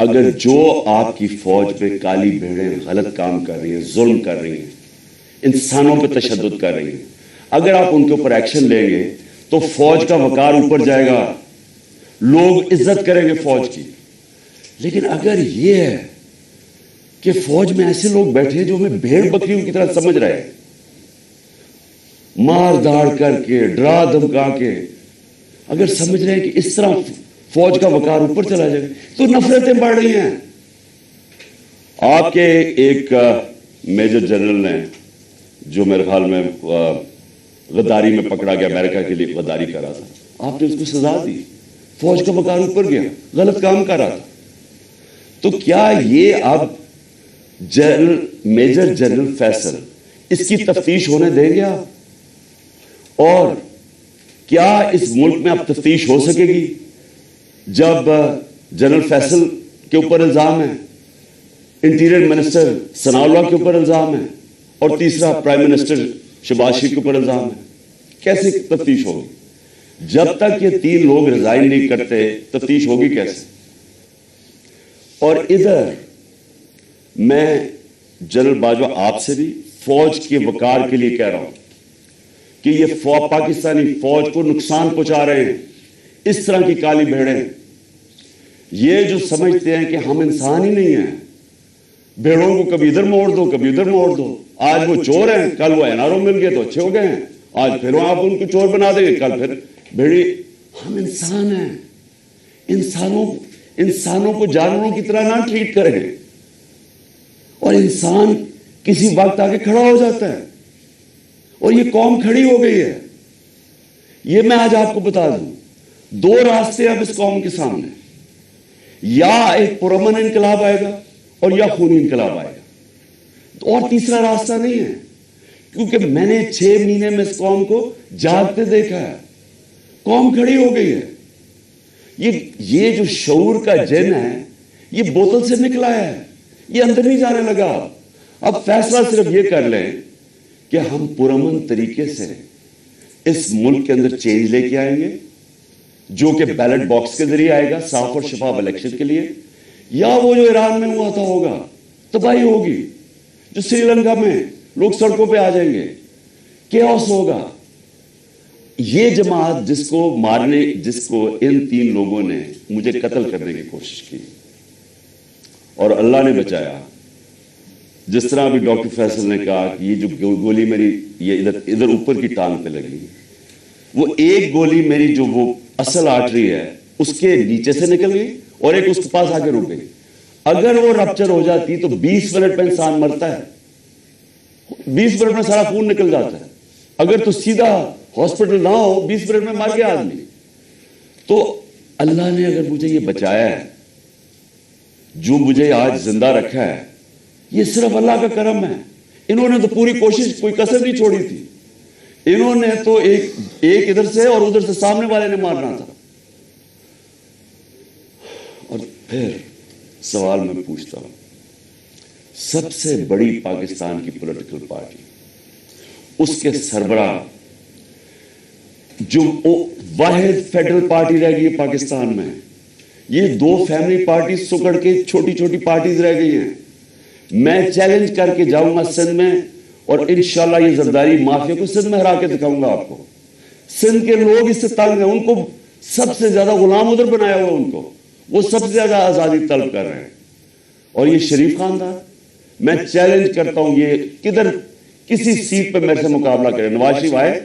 اگر جو آپ کی فوج پہ کالی بھیڑیں غلط کام کر رہی ہیں, ظلم کر رہی ہیں, انسانوں پہ تشدد کر رہی ہیں, اگر آپ ان کے اوپر ایکشن لیں گے تو فوج کا وقار اوپر جائے گا, لوگ عزت کریں گے فوج کی. لیکن اگر یہ ہے کہ فوج میں ایسے لوگ بیٹھے ہیں جو ہمیں بھیڑ بکریوں کی طرح سمجھ رہے ہیں، مار داڑ کر کے، ڈرا دھمکا کے اگر سمجھ رہے ہیں کہ اس طرح فوج کا وقار اوپر چلا جائے تو نفرتیں بڑھ رہی ہیں. آپ کے ایک میجر جنرل نے جو میرے خیال میں غداری میں پکڑا گیا، امریکہ کے لیے غداری کر رہا تھا، آپ نے اس کو سزا دی، فوج کا وقار اوپر گیا، غلط کام کر رہا تھا. تو کیا یہ اب میجر جنرل فیصل اس کی تفتیش ہونے دیں گے آپ؟ اور کیا اس ملک میں اب تفتیش ہو سکے گی جب جنرل فیصل کے اوپر الزام ہے، انٹیریئر منسٹر ثناء اللہ کے اوپر الزام ہے، اور تیسرا پرائم منسٹر شہباز شریف کے اوپر الزام ہے؟ کیسے تفتیش ہوگی؟ جب تک یہ تین لوگ ریزائن نہیں کرتے تفتیش ہوگی کیسے؟ اور ادھر میں جنرل باجوہ آپ سے بھی فوج کے وقار کے لیے کہہ رہا ہوں کہ یہ پاکستانی فوج کو نقصان پہنچا رہے ہیں. اس طرح کی کالی بھیڑیں، یہ جو سمجھتے ہیں کہ ہم انسان ہی نہیں ہیں، بھیڑوں کو کبھی ادھر موڑ دو کبھی ادھر موڑ دو، آج وہ چور ہیں کل وہ NRO مل گئے تو اچھے ہو گئے ہیں، آج پھر آپ ان کو چور بنا دیں گے کل پھر بھیڑی. ہم انسان ہیں، انسانوں کو جانوروں کی طرح نہ ٹریٹ کریں. اور انسان کسی وقت آگے کھڑا ہو جاتا ہے، اور یہ قوم کھڑی ہو گئی ہے. یہ میں آج آپ کو بتا دوں، دو راستے اب اس قوم کے سامنے، یا ایک پرامن انقلاب آئے گا اور یا خونی انقلاب آئے گا، اور تیسرا راستہ نہیں ہے. کیونکہ میں نے 6 مہینے میں اس قوم کو جاگتے دیکھا ہے، قوم کھڑی ہو گئی ہے. یہ جو شعور کا جن ہے یہ بوتل سے نکلا ہے، یہ اندر نہیں جانے لگا. اب فیصلہ صرف یہ کر لیں کہ ہم پرامن طریقے سے اس ملک کے اندر چینج لے کے آئیں گے، جو کہ بیلٹ باکس کے ذریعے آئے گا صاف اور شفاف الیکشن کے لیے، یا وہ جو ایران میں ہوا تھا ہوگا، تباہی ہوگی، جو سری لنکا میں لوگ سڑکوں پہ آ جائیں گے، کیوس ہوگا. یہ جماعت جس کو ان 3 لوگوں نے مجھے قتل کرنے کی کوشش کی اور اللہ نے بچایا، جس طرح ابھی ڈاکٹر فیصل نے کہا کہ یہ جو گولی میری یہ ادھر اوپر کی ٹانگ پہ لگی، وہ ایک گولی میری جو وہ اصل آرٹری ہے اس کے نیچے سے نکل گئی اور ایک اس کے پاس آگے رک گئی. اگر وہ رپچر ہو جاتی تو 20 منٹ میں انسان مرتا ہے، 20 منٹ میں سارا خون نکل جاتا ہے. اگر تو سیدھا ہاسپٹل نہ ہو 20 منٹ میں مر گیا آدمی. تو اللہ نے اگر مجھے یہ بچایا ہے، جو مجھے آج زندہ رکھا ہے، یہ صرف اللہ کا کرم ہے. انہوں نے تو پوری کوشش، کوئی کسر نہیں چھوڑی تھی. انہوں نے تو ایک ادھر سے اور ادھر سے سامنے والے نے مارنا تھا. اور پھر سوال میں پوچھتا ہوں، سب سے بڑی پاکستان کی پولیٹیکل پارٹی، اس کے سربراہ جو واحد فیڈرل پارٹی رہ گئی ہے پاکستان میں، یہ 2 فیملی پارٹی سکڑ کے چھوٹی چھوٹی پارٹیز رہ گئی ہیں. میں چیلنج کر کے جاؤں گا سندھ میں، اور انشاءاللہ یہ زرداری مافیا کو سندھ میں ہرا کے دکھاؤں گا آپ کو. سندھ کے لوگ اس سے تنگ ہیں، ان کو سب سے زیادہ غلام ادھر بنایا ہوا، ان کو وہ سب سے زیادہ آزادی طلب کر رہے ہیں. اور یہ شریف خاندان، میں چیلنج کرتا ہوں، یہ کدھر کسی سیٹ پہ میرے سے مقابلہ کرے. نواز شریف آئے،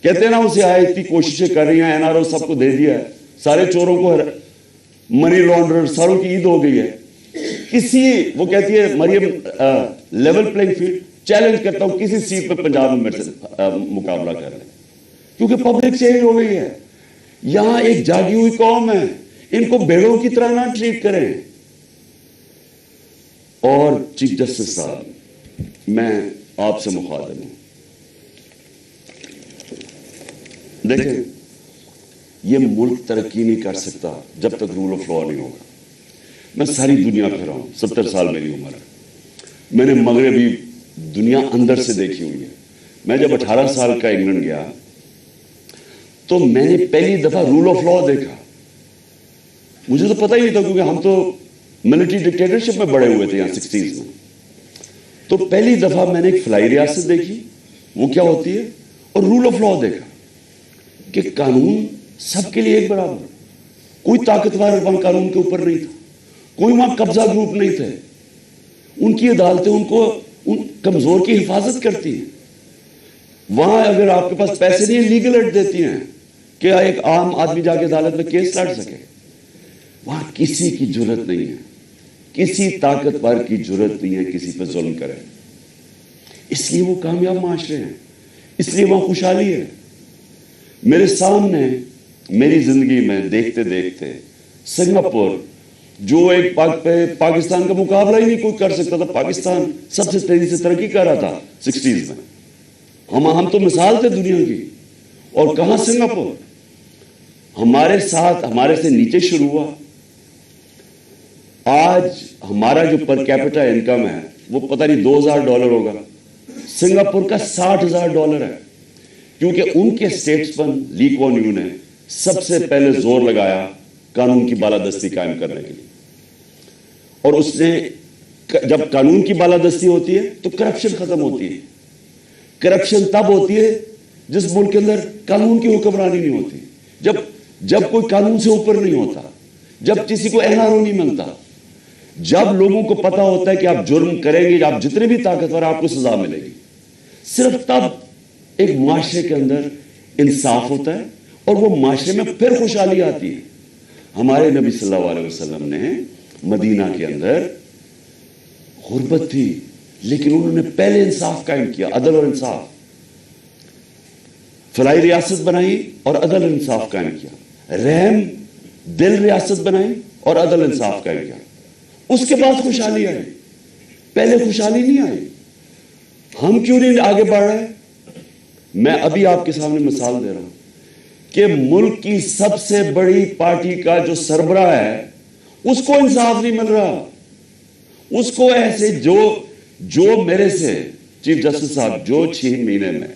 کہتے ہیں نا اسے آئے، اتنی کوششیں کر رہی ہیں، NRO سب کو دے دیا ہے، سارے چوروں کو، منی لانڈرر ساروں کی عید ہو گئی ہے. وہ کہتی ہے مریم لیول پلینگ فیلڈ. چیلنج کرتا ہوں کسی سیٹ پہ پنجاب میں میرے سے مقابلہ کر رہے ہیں، کیونکہ پبلک چینج ہو گئی ہے. یہاں ایک جاگی ہوئی قوم ہے، ان کو بھیڑوں کی طرح نہ ٹریٹ کریں. اور چیف جسٹس صاحب، میں آپ سے مخاطب ہوں، دیکھیں یہ ملک ترقی نہیں کر سکتا جب تک رول آف لا نہیں ہوگا. میں ساری دنیا پھرا ہوں، 70 سال میری عمر ہے، میں نے مغربی دنیا اندر سے دیکھی ہوئی ہے. میں جب 18 سال کا انگلینڈ گیا تو میں نے پہلی دفعہ رول آف لا دیکھا. مجھے تو پتہ ہی نہیں تھا، کیونکہ ہم تو ملٹری ڈکٹیٹرشپ میں بڑے ہوئے تھے یہاں 60s میں. تو پہلی دفعہ میں نے ایک فلائی ریاست دیکھی، وہ کیا ہوتی ہے، اور رول آف لا دیکھا کہ قانون سب کے لیے ایک برابر. کوئی طاقتور وہاں قانون کے اوپر نہیں تھا، کوئی وہاں قبضہ گروپ نہیں تھے. ان کی عدالتیں ان کمزور کی حفاظت کرتی ہیں. وہاں اگر آپ کے پاس پیسے نہیں لیگل ایڈ دیتی ہیں کہ ایک عام آدمی جا کے عدالت میں کیس لڑ سکے. وہاں کسی کی جرت نہیں ہے, کسی طاقتور کی جرت نہیں ہے کسی پہ ظلم کرے. اس لیے وہ کامیاب معاشرے ہیں, اس لیے وہاں خوشحالی ہے. میرے سامنے میری زندگی میں دیکھتے دیکھتے سنگاپور, جو ایک پاکستان کا مقابلہ ہی نہیں کوئی کر سکتا تھا, پاکستان سب سے تیزی سے ترقی کر رہا تھا 60s میں. ہم تو مثال تھے دنیا کی. اور کہاں سنگاپور ہمارے ساتھ, ہمارے سے نیچے شروع ہوا. آج ہمارا جو پر کیپٹا انکم ہے وہ پتہ نہیں $2000 ہوگا, سنگاپور کا $60,000 ہے. کیونکہ ان کے اسٹیٹسمین لی کوان یو نے سب سے پہلے زور لگایا قانون کی بالادستی قائم کرنے کے لیے. اور اس نے, جب قانون کی بالادستی ہوتی ہے تو کرپشن ختم ہوتی ہے. کرپشن تب ہوتی ہے جس ملک کے اندر قانون کی حکمرانی نہیں ہوتی, جب کوئی قانون سے اوپر نہیں ہوتا, جب کسی کو NRO نہیں ملتا, جب لوگوں کو پتا ہوتا ہے کہ آپ جرم کریں گے, آپ جتنے بھی طاقتور آپ کو سزا ملے گی. صرف تب ایک معاشرے کے اندر انصاف ہوتا ہے اور وہ معاشرے میں پھر خوشحالی آتی ہے. ہمارے نبی صلی اللہ علیہ وسلم نے مدینہ کے اندر غربت تھی, لیکن انہوں نے پہلے انصاف قائم کیا, عدل اور انصاف. فلاحی ریاست بنائی اور عدل انصاف قائم کیا. رحم دل ریاست بنائی اور عدل انصاف قائم کیا. اس کے بعد خوشحالی آئی, پہلے خوشحالی نہیں آئی. ہم کیوں نہیں آگے بڑھ رہے؟ میں ابھی آپ کے سامنے مثال دے رہا ہوں کہ ملک کی سب سے بڑی پارٹی کا جو سربراہ ہے اس کو انصاف نہیں مل رہا. اس کو ایسے جو میرے سے چیف جسٹس صاحب جو 6 مہینے میں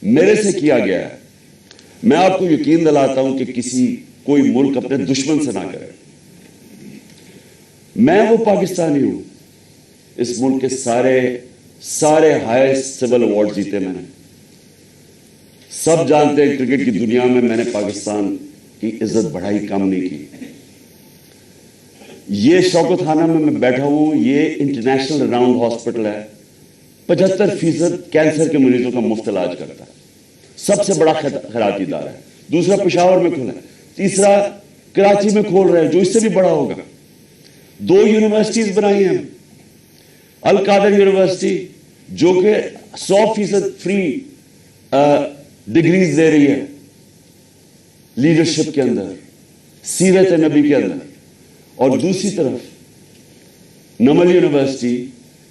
میرے سے کیا گیا ہے, میں آپ کو یقین دلاتا ہوں کہ کوئی ملک اپنے دشمن سے نہ کرے. میں وہ پاکستانی ہوں, اس ملک کے سارے ہائیسٹ سول ایوارڈ جیتے میں نے. سب جانتے ہیں کرکٹ کی دنیا میں نے پاکستان کی عزت بڑھائی, کم نہیں کی. یہ شوکت خانہ میں بیٹھا ہوں, یہ انٹرنیشنل راؤنڈ ہاسپٹل ہے, 75% کینسر کے مریضوں کا مفت علاج کرتا ہے, سب سے بڑا خیراتی ادارہ ہے. دوسرا پشاور میں کھلا ہے, تیسرا کراچی میں کھول رہے ہیں جو اس سے بھی بڑا ہوگا. 2 یونیورسٹیز بنائی ہیں, القادر یونیورسٹی جو کہ 100% فری ڈگریز دے رہی ہے لیڈرشپ کے اندر, سیرت نبی کے اندر, اور دوسری طرف نمل یونیورسٹی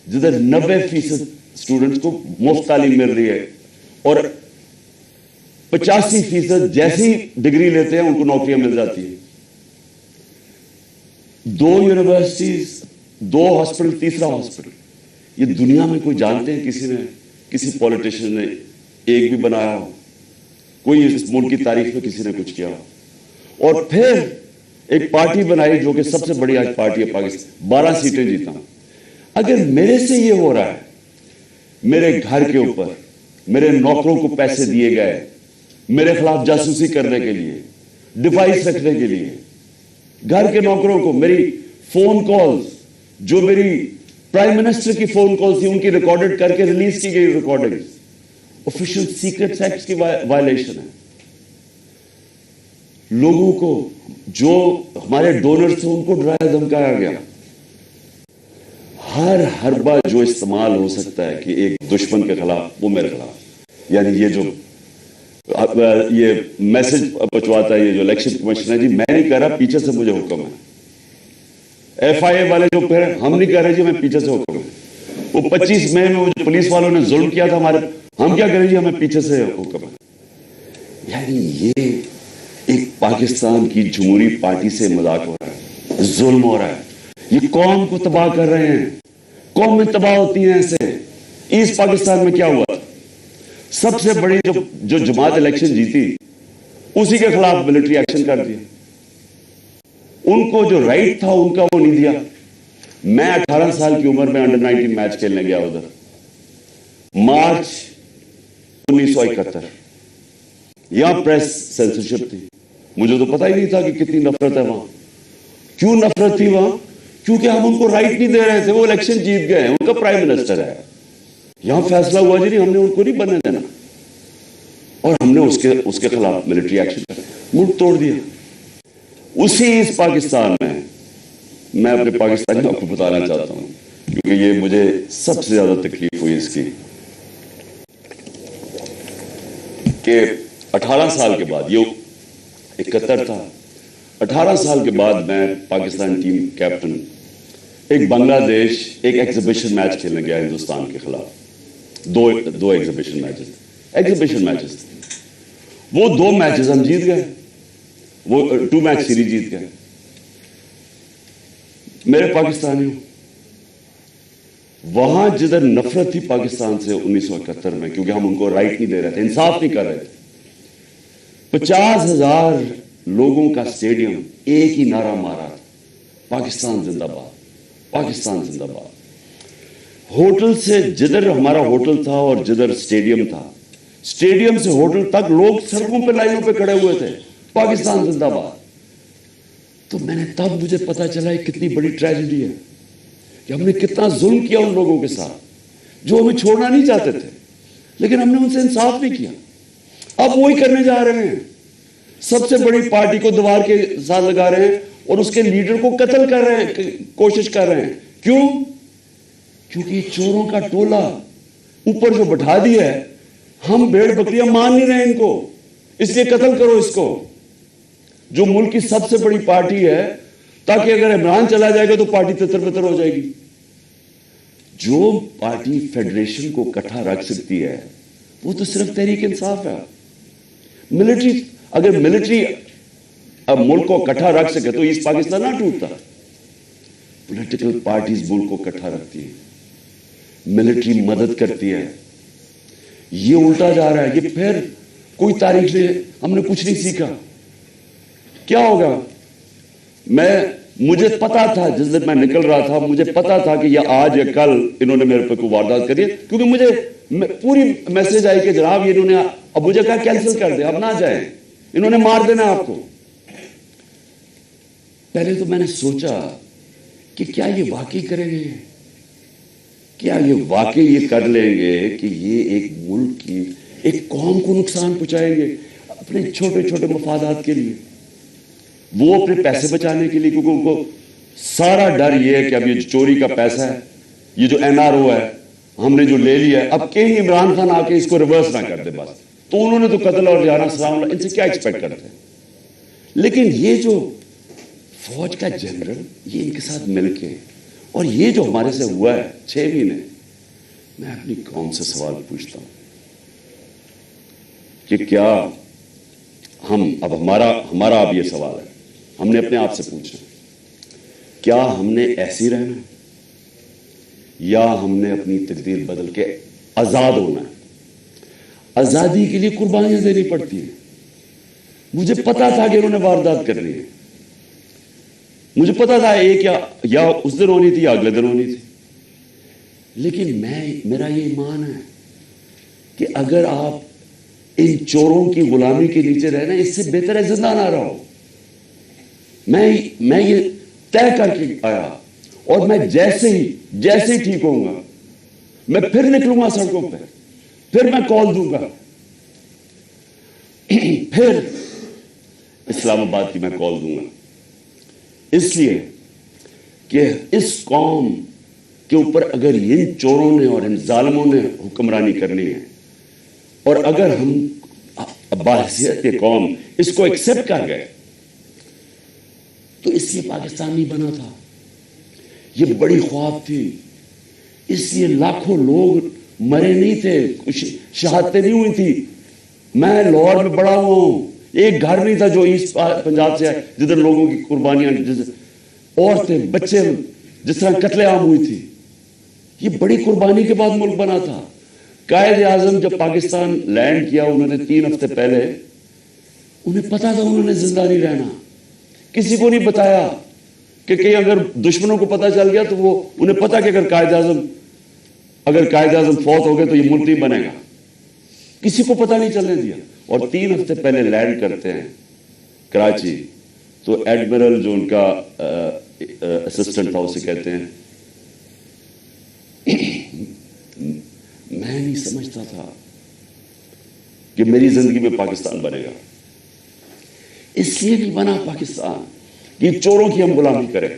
جدھر 90% اسٹوڈنٹس کو مفت تعلیم مل رہی ہے اور 85% جیسی ڈگری لیتے ہیں ان کو نوکریاں مل جاتی ہیں. 2 یونیورسٹیز, 2 ہاسپٹل, تیسرا ہاسپٹل. یہ دنیا میں کوئی جانتے ہیں کسی پولیٹیشین نے ایک بھی بنایا ہو؟ کوئی اس ملک کی تاریخ میں کسی نے کچھ کیا ہو؟ اور پھر ایک پارٹی بنائی جو کہ سب سے بڑی آج پارٹی ہے پاکستان, 12 سیٹیں جیتا. اگر میرے سے یہ ہو رہا ہے, میرے گھر کے اوپر میرے نوکروں کو پیسے دیے گئے میرے خلاف جاسوسی کرنے کے لیے, ڈیوائس رکھنے کے لیے, گھر کے نوکروں کو میری فون کالز, جو میری پرائم منسٹر کی فون کالز تھی ان کی ریکارڈڈ کر کے ریلیز کی گئی ریکارڈنگ, آفیشیل سیکرٹس ایکٹ کی وائلیشن ہے. لوگوں کو جو ہمارے ڈونرز تھے ان کو ڈرایا دھمکایا گیا. ہر حربہ جو استعمال ہو سکتا ہے کہ ایک دشمن کے خلاف وہ میرے خلاف, یعنی یہ میسج پہنچواتا ہے یہ جو الیکشن کمیشن ہے, جی میں نہیں کہہ رہا, پیچھے سے مجھے حکم ہے. FIA والے جو پھر ہم نہیں کہہ رہے جی ہمیں پیچھے سے حکم ہے. وہ 25 مئی میں جو پولیس والوں نے ظلم کیا تھا ہم کیا کریں جی ہمیں پیچھے سے حکم ہے. یعنی یہ ایک پاکستان کی جمہوری پارٹی سے مذاق ہو رہا ہے, ظلم ہو رہا ہے. یہ قوم کو تباہ کر رہے ہیں, قومیں تباہ ہوتی ہیں ایسے. ایسٹ پاکستان میں کیا ہوا, سب سے بڑی جو جماعت الیکشن جیتی اسی کے خلاف ملٹری ایکشن کر دیا. ان کو جو رائٹ تھا ان کا وہ نہیں دیا. میں 18 سال کی عمر میں انڈر 19 میچ کھیلنے گیا ادھر, مارچ 1971. یہاں پریس سینسرشپ تھی, مجھے تو پتہ ہی نہیں تھا کہ کتنی نفرت ہے وہاں. کیوں نفرت تھی وہاں؟ کیونکہ ہم ان کو رائٹ نہیں دے رہے تھے. وہ الیکشن جیت گئے ہیں, ان کا پرائم منسٹر ہے. یہاں فیصلہ ہوا جی نہیں, ہم نے ان کو نہیں بننے دینا, اور ہم نے اس کے خلاف ملٹری ایکشن کر ملک توڑ دیا. اسی اس پاکستان میں اپنے پاکستانیوں کو بتانا چاہتا ہوں, کیونکہ یہ مجھے سب سے زیادہ تکلیف ہوئی اس کی, کہ 18 سال کے بعد, یہ 71 تھا, 18 سال کے بعد میں پاکستان ٹیم کیپٹن ایک بنگلہ دیش ایک ایگزیبیشن میچ کھیلنے گیا ہندوستان کے خلاف. دو ایگزیبیشن میچز وہ 2 میچز ہم جیت گئے, وہ 2 میچ سیریز جیت گئے. میرے پاکستانیوں, وہاں جدھر نفرت تھی پاکستان سے 1971 میں, کیونکہ ہم ان کو رائٹ نہیں دے رہے تھے, انصاف نہیں کر رہے تھے, 50,000 لوگوں کا اسٹیڈیم ایک ہی نعرہ مارا, پاکستان زندہ باد, پاکستان زندہ باد. ہوٹل سے جدھر ہمارا ہوٹل تھا اور جدھر اسٹیڈیم تھا, اسٹیڈیم سے ہوٹل تک لوگ سڑکوں پہ لائنوں پہ کھڑے ہوئے تھے, پاکستان زندہ باد. تو میں نے تب مجھے پتا چلا یہ کتنی بڑی ٹریجڈی ہے, کہ ہم نے کتنا ظلم کیا ان لوگوں کے ساتھ جو ہمیں چھوڑنا نہیں چاہتے تھے, لیکن ہم نے ان سے انصاف نہیں کیا. اب وہی کرنے جا رہے ہیں, سب سے بڑی پارٹی کو دیوار کے ساتھ لگا رہے ہیں اور اس کے لیڈر کو قتل کر رہے ہیں, کوشش کر رہے ہیں. کیوں؟ کیونکہ یہ چوروں کا ٹولہ اوپر جو بٹھا دیا ہے, ہم بھیڑ بکریاں مان نہیں رہے ان کو, اس لیے قتل کرو اس کو, جو ملک کی سب سے بڑی پارٹی ہے, تاکہ اگر عمران چلا جائے گا تو پارٹی تتر بتر ہو جائے گی. جو پارٹی فیڈریشن کو اکٹھا رکھ سکتی ہے وہ تو صرف تحریک انصاف ہے. ملٹری, اگر ملٹری اب ملک کو اکٹھا رکھ سکے تو ایسٹ پاکستان نہ ٹوٹتا. پولیٹیکل پارٹیز ملک کو اکٹھا رکھتی ہیں, ملٹری مدد کرتی ہے. یہ الٹا جا رہا ہے. یہ پھر کوئی تاریخ سے ہم نے کچھ نہیں سیکھا. کیا ہوگا؟ مجھے پتا تھا جس دن میں نکل رہا تھا, مجھے پتا تھا کہ یہ آج یا کل انہوں نے میرے پہ کوئی واردات کری ہے, کیونکہ مجھے پوری میسج آئی کہ جناب یہ انہوں نے اب مجھے کہا کینسل کر دیں, اب نہ جائیں, انہوں نے مار دینا آپ کو. پہلے تو میں نے سوچا کہ کیا یہ واقعی کریں گے, کیا یہ واقعی یہ کر لیں گے کہ یہ ایک ملک کی ایک قوم کو نقصان پہنچائیں گے اپنے چھوٹے چھوٹے مفادات کے لیے, وہ اپنے پیسے بچانے کے لیے, کیونکہ ان کو سارا ڈر یہ ہے کہ اب یہ چوری کا پیسہ ہے, یہ جو NRO ہے ہم نے جو لے لیا ہے, اب کہیں عمران خان آ کے اس کو ریورس نہ کر دے بس, تو انہوں نے تو قتل اور جانا سلام اللہ, ان سے کیا ایکسپیکٹ کرتے ہیں. لیکن یہ جو فوج کا جنرل, یہ ان کے ساتھ مل کے, اور یہ جو ہمارے سے ہوا ہے 6 مہینے, میں اپنی قوم سے سوال پوچھتا ہوں کہ کیا ہم, اب ہمارا اب یہ سوال ہے, ہم نے اپنے آپ سے پوچھا, کیا ہم نے ایسی رہنا ہے یا ہم نے اپنی تقدیر بدل کے آزاد ہونا ہے؟ آزادی کے لیے قربانیاں دینی پڑتی ہیں. مجھے پتا تھا کہ انہوں نے واردات کرنی ہے, مجھے پتا تھا ایک یا اس دن ہونی تھی یا اگلے دن ہونی تھی, لیکن میرا یہ ایمان ہے کہ اگر آپ ان چوروں کی غلامی کے نیچے رہنا, اس سے بہتر ہے زندہ نہ رہو. میں یہ طے کر کے آیا, اور میں جیسے ہی ٹھیک ہوں گا میں پھر نکلوں گا سڑکوں پہ, پھر میں کال دوں گا, پھر اسلام آباد کی میں کال دوں گا, اس لیے کہ اس قوم کے اوپر اگر ان چوروں نے اور ان ظالموں نے حکمرانی کرنی ہے, اور اگر ہم بحیثیت قوم اس کو ایکسپٹ کر گئے, تو اس لیے پاکستان نہیں بنا تھا, یہ بڑی خواب تھی, اس لیے لاکھوں لوگ مرے نہیں تھے, شہادتیں نہیں ہوئی تھی. میں لاہور میں بڑا ہوا ہوں, ایک گھر نہیں تھا جو ایسٹ پنجاب سے ہے جدھر لوگوں کی قربانیاں, عورتیں بچے جس طرح قتل عام ہوئی تھی. یہ بڑی قربانی کے بعد ملک بنا تھا. قائد اعظم جب پاکستان لینڈ کیا, انہوں نے 3 ہفتے پہلے, انہیں پتا تھا انہوں نے زندہ نہیں رہنا, کسی کو نہیں بتایا کہ کہیں اگر دشمنوں کو پتا چل گیا تو وہ انہیں پتا کہ اگر قائد اعظم فوت ہو گئے تو یہ ملک نہیں بنے گا, کسی کو پتا نہیں چلنے دیا. اور 3 ہفتے پہلے لینڈ کرتے ہیں کراچی, تو ایڈمرل جو ان کا اسسٹنٹ تھا, اسے کہتے ہیں میں نہیں سمجھتا تھا کہ میری زندگی میں پاکستان بنے گا. اس لیے نہیں بنا پاکستان کہ چوروں کی ہم غلامی کریں,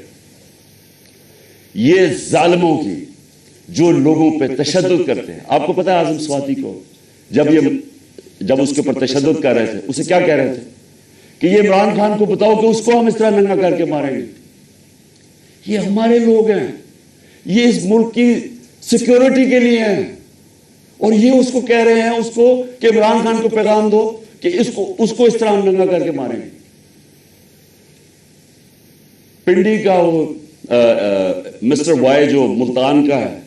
یہ ظالموں کی جو لوگوں پہ تشدد کرتے ہیں. آپ کو پتا ہے اعظم سواتی کو جب اس کے اوپر تشدد کر رہے تھے, اسے کیا کہہ رہے تھے کہ یہ عمران خان کو بتاؤ کہ اس کو ہم اس طرح ننگا کر کے ماریں گے. یہ ہمارے لوگ ہیں, یہ اس ملک کی سیکیورٹی کے لیے ہیں, اور یہ اس کو کہہ رہے ہیں اس کو کہ عمران خان کو پیغام دو کہ اس کو اس طرح ہم ننگا کر کے ماریں گے. پنڈی کا وہ مسٹر وائی جو ملتان کا ہے,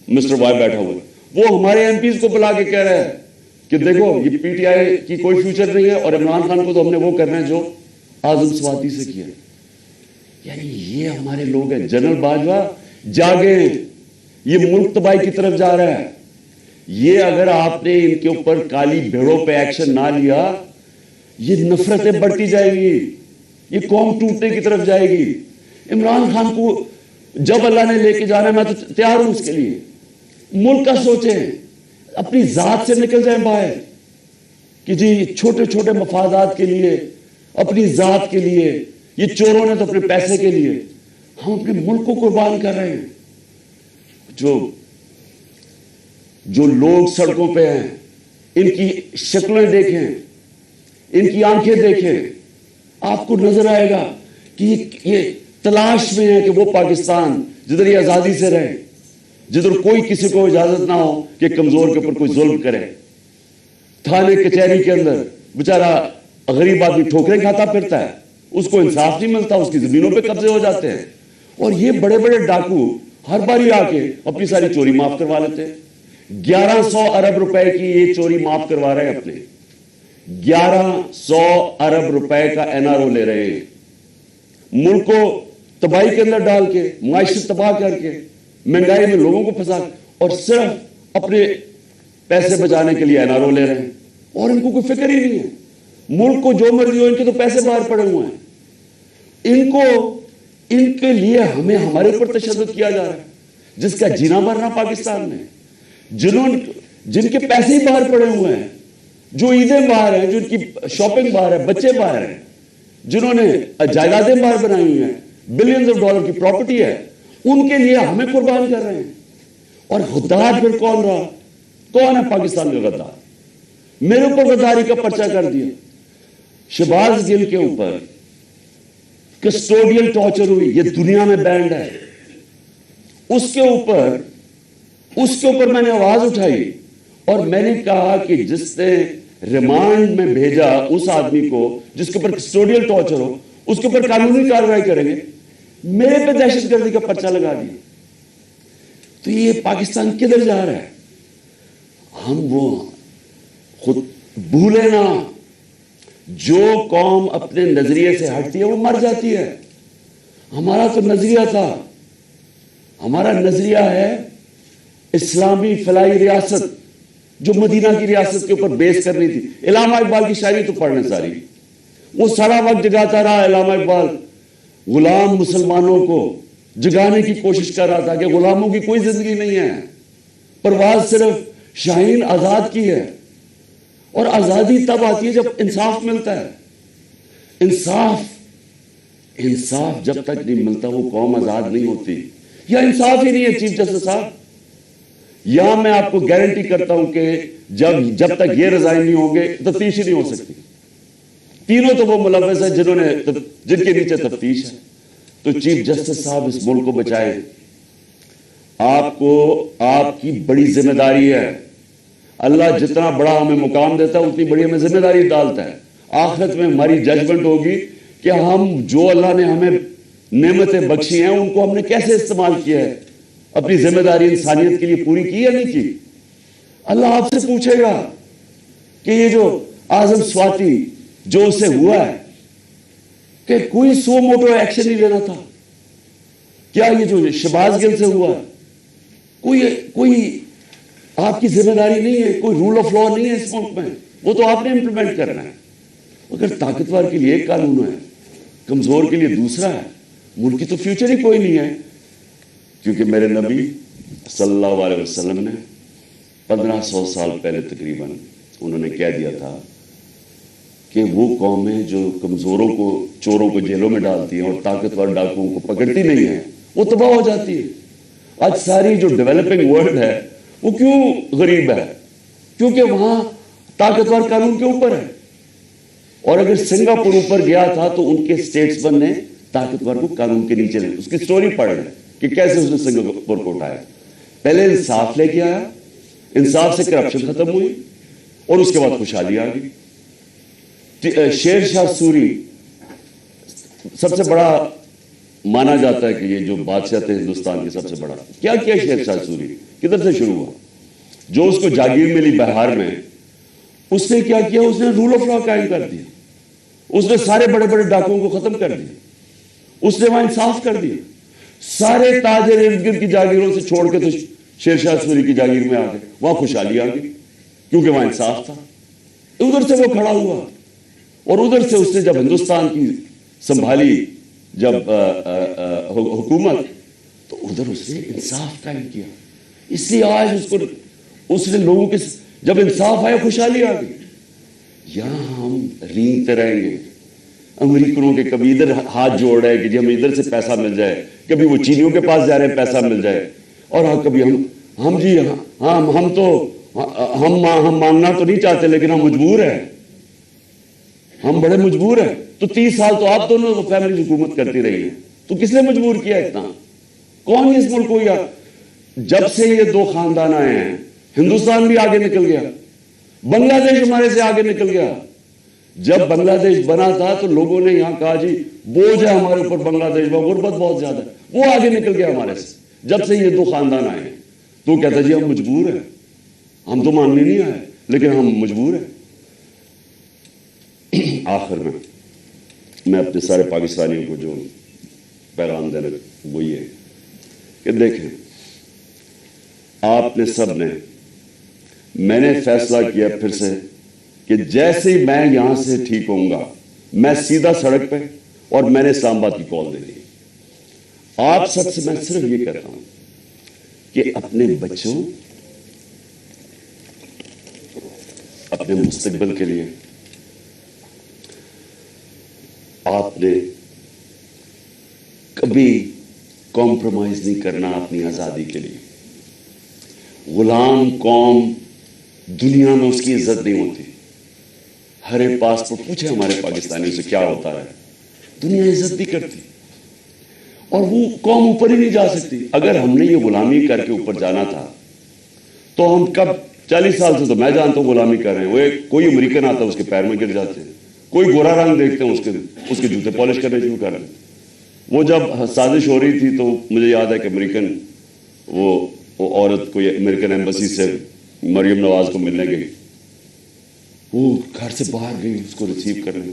مسٹر وائی بیٹھا ہوا, وہ ہمارے ایم پیز کو بلا کے کہہ رہا ہے کہ دیکھو یہ پی ٹی آئی کی کوئی فیوچر نہیں ہے, اور عمران خان کو تو ہم نے وہ کرنا ہے جو اعظم سواتی سے کیا. یعنی یہ ہمارے لوگ ہیں. جنرل باجوہ جاگیں, یہ ملک تباہی کی طرف جا رہا ہے. یہ اگر آپ نے ان کے اوپر کالی بھیڑوں پہ ایکشن نہ لیا, یہ نفرتیں بڑھتی جائے گی, یہ قوم ٹوٹنے کی طرف جائے گی. عمران خان کو جب اللہ نے لے کے جانا ہے میں تو تیار ہوں اس کے لیے. ملک کا سوچیں, اپنی ذات سے نکل جائیں باہر کہ جی چھوٹے چھوٹے مفادات کے لیے, اپنی ذات کے لیے, یہ چوروں نے تو اپنے پیسے کے لیے, ہم اپنے ملک کو قربان کر رہے ہیں. جو لوگ سڑکوں پہ ہیں ان کی شکلیں دیکھیں, ان کی آنکھیں دیکھیں, آپ کو نظر آئے گا کہ یہ تلاش میں ہے کہ وہ پاکستان جدھر یہ آزادی سے رہے, جدھر کوئی کسی کو اجازت نہ ہو کہ کمزور کے اوپر کوئی ظلم کرے. تھانے کچہری کے اندر بیچارہ غریب آدمی ٹھوکریں کھاتا پھرتا ہے, اس کو انصاف نہیں ملتا, اس کی زمینوں پہ قبضے ہو جاتے ہیں, اور یہ بڑے بڑے ڈاکو ہر باری آ کے اپنی ساری چوری معاف کروا لیتے ہیں. 1100 ارب روپے کی یہ چوری معاف کروا رہے ہیں اپنے, 1100 ارب روپے کا این آر او لے رہے ہیں, ملک کو تباہی کے اندر ڈال کے, معاشرت تباہ کر کے, مہنگائی میں لوگوں کو پھنسا, اور صرف اپنے پیسے بچانے کے لیے این آر او لے رہے ہیں, اور ان کو کوئی فکر ہی نہیں ہے. ملک کو جو مرضی ہو, ان کے تو پیسے باہر پڑے ہوئے ہیں, ان کے لیے ہمیں ہمارے اوپر تشدد کیا جا رہا ہے, جس کا جینا مرنا پاکستان میں, جن کے پیسے ہی باہر پڑے ہوئے ہیں, جو عیدیں باہر ہیں, جو ان کی شاپنگ باہر ہے, بچے باہر ہیں, جنہوں نے جائیدادیں باہر بنائی ہوئی ہیں, بلینز آف ڈالر کی پراپرٹی ہے, ان کے لیے ہمیں قربان کر رہے ہیں. اور غدار پھر کون رہا؟ کون ہے پاکستان کا غدار؟ میرے اوپر غداری کا پرچہ کر دیا, شہباز گل کے اوپر کسٹوڈیل ٹارچر ہوئی, یہ دنیا میں بینڈ ہے. اس کے اوپر میں نے آواز اٹھائی, اور میں نے کہا کہ جس نے ریمانڈ میں بھیجا اس آدمی کو جس کے اوپر کسٹوڈیل ٹارچر ہو, اس کے اوپر قانونی کارروائی کریں گے. میرے پہ دہشت گردی کا پرچہ لگا دیا. تو یہ پاکستان کدھر جا رہا ہے؟ ہم وہ خود بھولے نا, جو قوم اپنے نظریے سے ہٹتی ہے وہ مر جاتی ہے. ہمارا تو نظریہ تھا, ہمارا نظریہ ہے اسلامی فلاحی ریاست, جو مدینہ کی ریاست کے اوپر بیس کرنی تھی. علامہ اقبال کی شاعری تو پڑھنے ساری, وہ سارا وقت جگاتا رہا علامہ اقبال, غلام مسلمانوں کو جگانے کی کوشش کر رہا تھا کہ غلاموں کی کوئی زندگی نہیں ہے, پرواز صرف شاہین آزاد کی ہے. اور آزادی تب آتی ہے جب انصاف ملتا ہے. انصاف جب تک نہیں ملتا وہ قوم آزاد نہیں ہوتی. یا انصاف ہی نہیں ہے چیف جسٹس صاحب, یا میں آپ کو گارنٹی کرتا ہوں کہ جب تک یہ ریزائن نہیں ہوں گے تفتیش ہی نہیں ہو سکتی. تینوں تو وہ ملوث ہیں جن کے نیچے تفتیش ہے. تو چیف جسٹس صاحب اس ملک کو بچائیں. آپ کی بڑی ذمہ داری ہے. اللہ جتنا بڑا ہمیں مقام دیتا ہے اتنی بڑی ہمیں ذمہ داری ڈالتا ہے. آخرت میں ہماری ججمنٹ ہوگی کہ ہم جو اللہ نے ہمیں نعمتیں بخشی ہیں ان کو ہم نے کیسے استعمال کیا ہے, اپنی ذمہ داری انسانیت کے لیے پوری کی یا نہیں کی. اللہ آپ سے پوچھے گا کہ یہ جو اعظم سواتی جو اسے ہوا ہے کہ کوئی سو موٹو ایکشن نہیں لینا تھا. کیا یہ جو شہباز گل سے ہوا ہے کوئی آپ کی ذمہ داری نہیں ہے, کوئی رول آف لا نہیں ہے اس ملک میں, وہ تو آپ نے امپلیمنٹ کرنا ہے. اگر طاقتور کے لیے ایک قانون ہے, کمزور کے لیے دوسرا ہے, ملک کی تو فیوچر ہی کوئی نہیں ہے. کیونکہ میرے نبی صلی اللہ علیہ وسلم نے 1500 سال پہلے تقریباً انہوں نے کہہ دیا تھا کہ وہ قومیں جو کمزوروں کو، چوروں کو جیلوں میں ڈالتی ہیں اور طاقتور ڈاکوؤں کو پکڑتی نہیں ہیں، وہ تباہ ہو جاتی ہے. آج ساری جو ڈیولپنگ ورلڈ ہے وہ کیوں غریب ہے؟ کیونکہ وہاں طاقتور قانون کے اوپر ہے. اور اگر سنگاپور اوپر گیا تھا تو ان کے اسٹیٹسمین نے طاقتور کو قانون کے نیچے لے. اس کی سٹوری پڑھ رہے کہ کیسے اس نے سنگاپور کو اٹھایا. پہلے انصاف لے کے آیا، انصاف سے کرپشن ختم ہوئی اور اس کے بعد خوشحالی آ گئی. شیر شاہ سوری سب سے بڑا مانا جاتا ہے کہ یہ جو بادشاہ تھے ہندوستان کے سب سے بڑا. کیا کیا شیر شاہ سوری؟ کدھر سے شروع ہوا؟ جو اس کو جاگیر ملی بہار میں، اس نے کیا کیا؟ اس نے رول آف لا قائم کر دیا. اس نے سارے بڑے بڑے ڈاکوؤں کو ختم کر دیا. اس نے وہاں انصاف کر دیا. سارے تاجر ارد گرد کی جاگیروں سے چھوڑ کے تو شیر شاہ سوری کی جاگیر میں آ گئے. وہاں خوشحالی آ گئی کیونکہ وہاں انصاف تھا. ادھر سے وہ کھڑا ہوا اور ادھر سے اس نے جب ہندوستان کی سنبھالی جب حکومت، تو ادھر اس نے انصاف قائم کیا. اس لیے آج اس نے لوگوں کے جب انصاف آیا خوشحالی آ گئی. یہاں ہم رینگتے رہیں گے امریکنوں کے، کبھی ادھر ہاتھ جوڑ رہے ہیں کہ جی ہمیں ادھر سے پیسہ مل جائے، کبھی وہ چینیوں کے پاس جا رہے ہیں پیسہ مل جائے، اور ہاں کبھی ہم جی ہاں ہم مانگنا تو نہیں چاہتے لیکن ہم مجبور ہیں، ہم بڑے مجبور ہیں. تو 30 سال تو آپ دونوں فیملی حکومت کرتی رہی ہیں، تو کس نے مجبور کیا اتنا؟ کون اس ملک کو؟ یا جب سے یہ دو خاندان آئے ہیں ہندوستان بھی آگے نکل گیا، بنگلہ دیش ہمارے سے آگے نکل گیا. جب بنگلہ دیش بنا تھا تو لوگوں نے یہاں کہا جی بوجھ ہے ہمارے اوپر بنگلہ دیش میں، غربت بہت زیادہ ہے. وہ آگے نکل گیا ہمارے سے. جب سے یہ دو خاندان آئے ہیں تو کہتا جی ہم مجبور ہیں، ہم تو ماننے نہیں آئے لیکن ہم مجبور ہیں. آخر میں اپنے سارے پاکستانیوں کو جو پیغام دینا وہ یہ ہے کہ دیکھیں، آپ نے سب نے، میں نے فیصلہ کیا پھر سے کہ جیسے ہی میں یہاں سے ٹھیک ہوں گا میں سیدھا سڑک پہ، اور میں نے اسلام آباد کی کال دے دی. آپ سب سے میں صرف یہ کہتا ہوں کہ اپنے بچوں، اپنے مستقبل کے لیے آپ نے کبھی کمپرومائز نہیں کرنا اپنی آزادی کے لیے. غلام قوم دنیا میں اس کی عزت نہیں ہوتی. ہر ایک پاسپورٹ پوچھے ہمارے پاکستانیوں سے کیا ہوتا ہے، دنیا عزت نہیں کرتی اور وہ قوم اوپر ہی نہیں جا سکتی. اگر ہم نے یہ غلامی کر کے اوپر جانا تھا تو ہم کب 40 سال سے تو میں جانتا ہوں غلامی کر رہے ہیں. وہ کوئی امریکن آتا ہے اس کے پیر میں گر جاتے ہیں، کوئی گورا رنگ دیکھتے ہیں اس کے جوتے پالش کرنے شروع کر رہے ہیں. وہ جب سازش ہو رہی تھی تو مجھے یاد ہے کہ امریکن وہ عورت کوئی امریکن ایمبیسی سے مریم نواز کو ملنے گئی، وہ گھر سے باہر گئی اس کو ریسیو کرنے.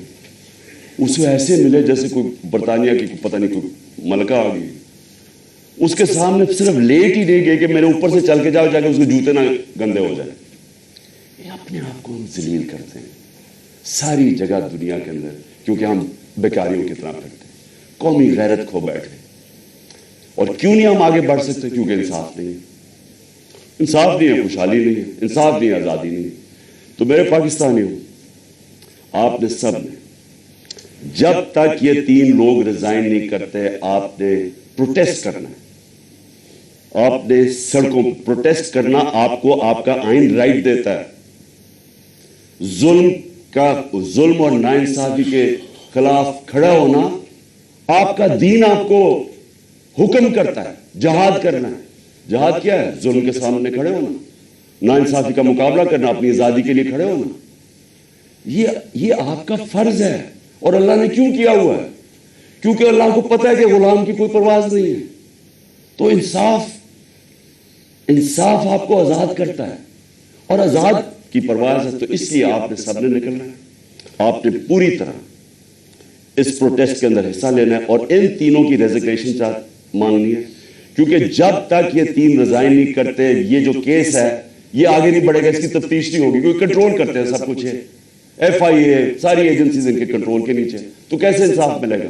اسے ایسے ملے جیسے کوئی برطانیہ کی پتہ نہیں کوئی ملکہ آ گئی. اس کے سامنے صرف لیٹ ہی نہیں گئی کہ میرے اوپر سے چل کے جاؤ جا کے اس کے جوتے نہ گندے ہو جائیں. یہ اپنے آپ کو ہم ذلیل کرتے ہیں ساری جگہ دنیا کے اندر، کیونکہ ہم بیکاریوں کی طرح پھرتے ہیں، قومی غیرت کھو بیٹھے. اور کیوں نہیں ہم آگے بڑھ سکتے؟ کیونکہ انصاف نہیں ہے. انصاف نہیں ہے، خوشحالی نہیں ہے، انصاف نہیں ہے، آزادی نہیں ہے. تو میرے پاکستانیوں، آپ نے سب نے جب تک یہ 3 لوگ ریزائن نہیں کرتے آپ نے پروٹیسٹ کرنا ہے. آپ نے سڑکوں پر پروٹیسٹ کرنا، آپ کو آپ کا آئین رائٹ دیتا ہے. ظلم اور ناانصافی کے خلاف کھڑا ہونا آپ کا دین آپ کو حکم کرتا ہے. جہاد کرنا ہے. جہاد کیا ہے؟ ظلم کے سامنے کھڑے ہونا، ناانصافی کا مقابلہ کرنا، اپنی آزادی کے لیے کھڑے ہونا. یہ آپ کا فرض ہے. اور اللہ نے کیوں کیا ہوا ہے؟ کیونکہ اللہ کو پتہ ہے کہ غلام کی کوئی پرواز نہیں ہے. تو انصاف آپ کو آزاد کرتا ہے اور آزاد کی پرواز ہے. تو اس لیے آپ نے سب نے نکلنا ہے، آپ نے پوری طرح اس پروٹیسٹ کے اندر حصہ لینا ہے اور ان تینوں کی ریزگنیشن مانگنی ہے. کیونکہ جب تک یہ 3 ریزائن نہیں کرتے یہ جو کیس ہے یہ آگے نہیں بڑھے گا، اس کی تفتیش نہیں ہوگی. کیونکہ کنٹرول کرتے ہیں سب کچھ ہے، ایف آئی اے، ساری ایجنسیز ان کے کنٹرول کے نیچے. تو کیسے انصاف ملے گا؟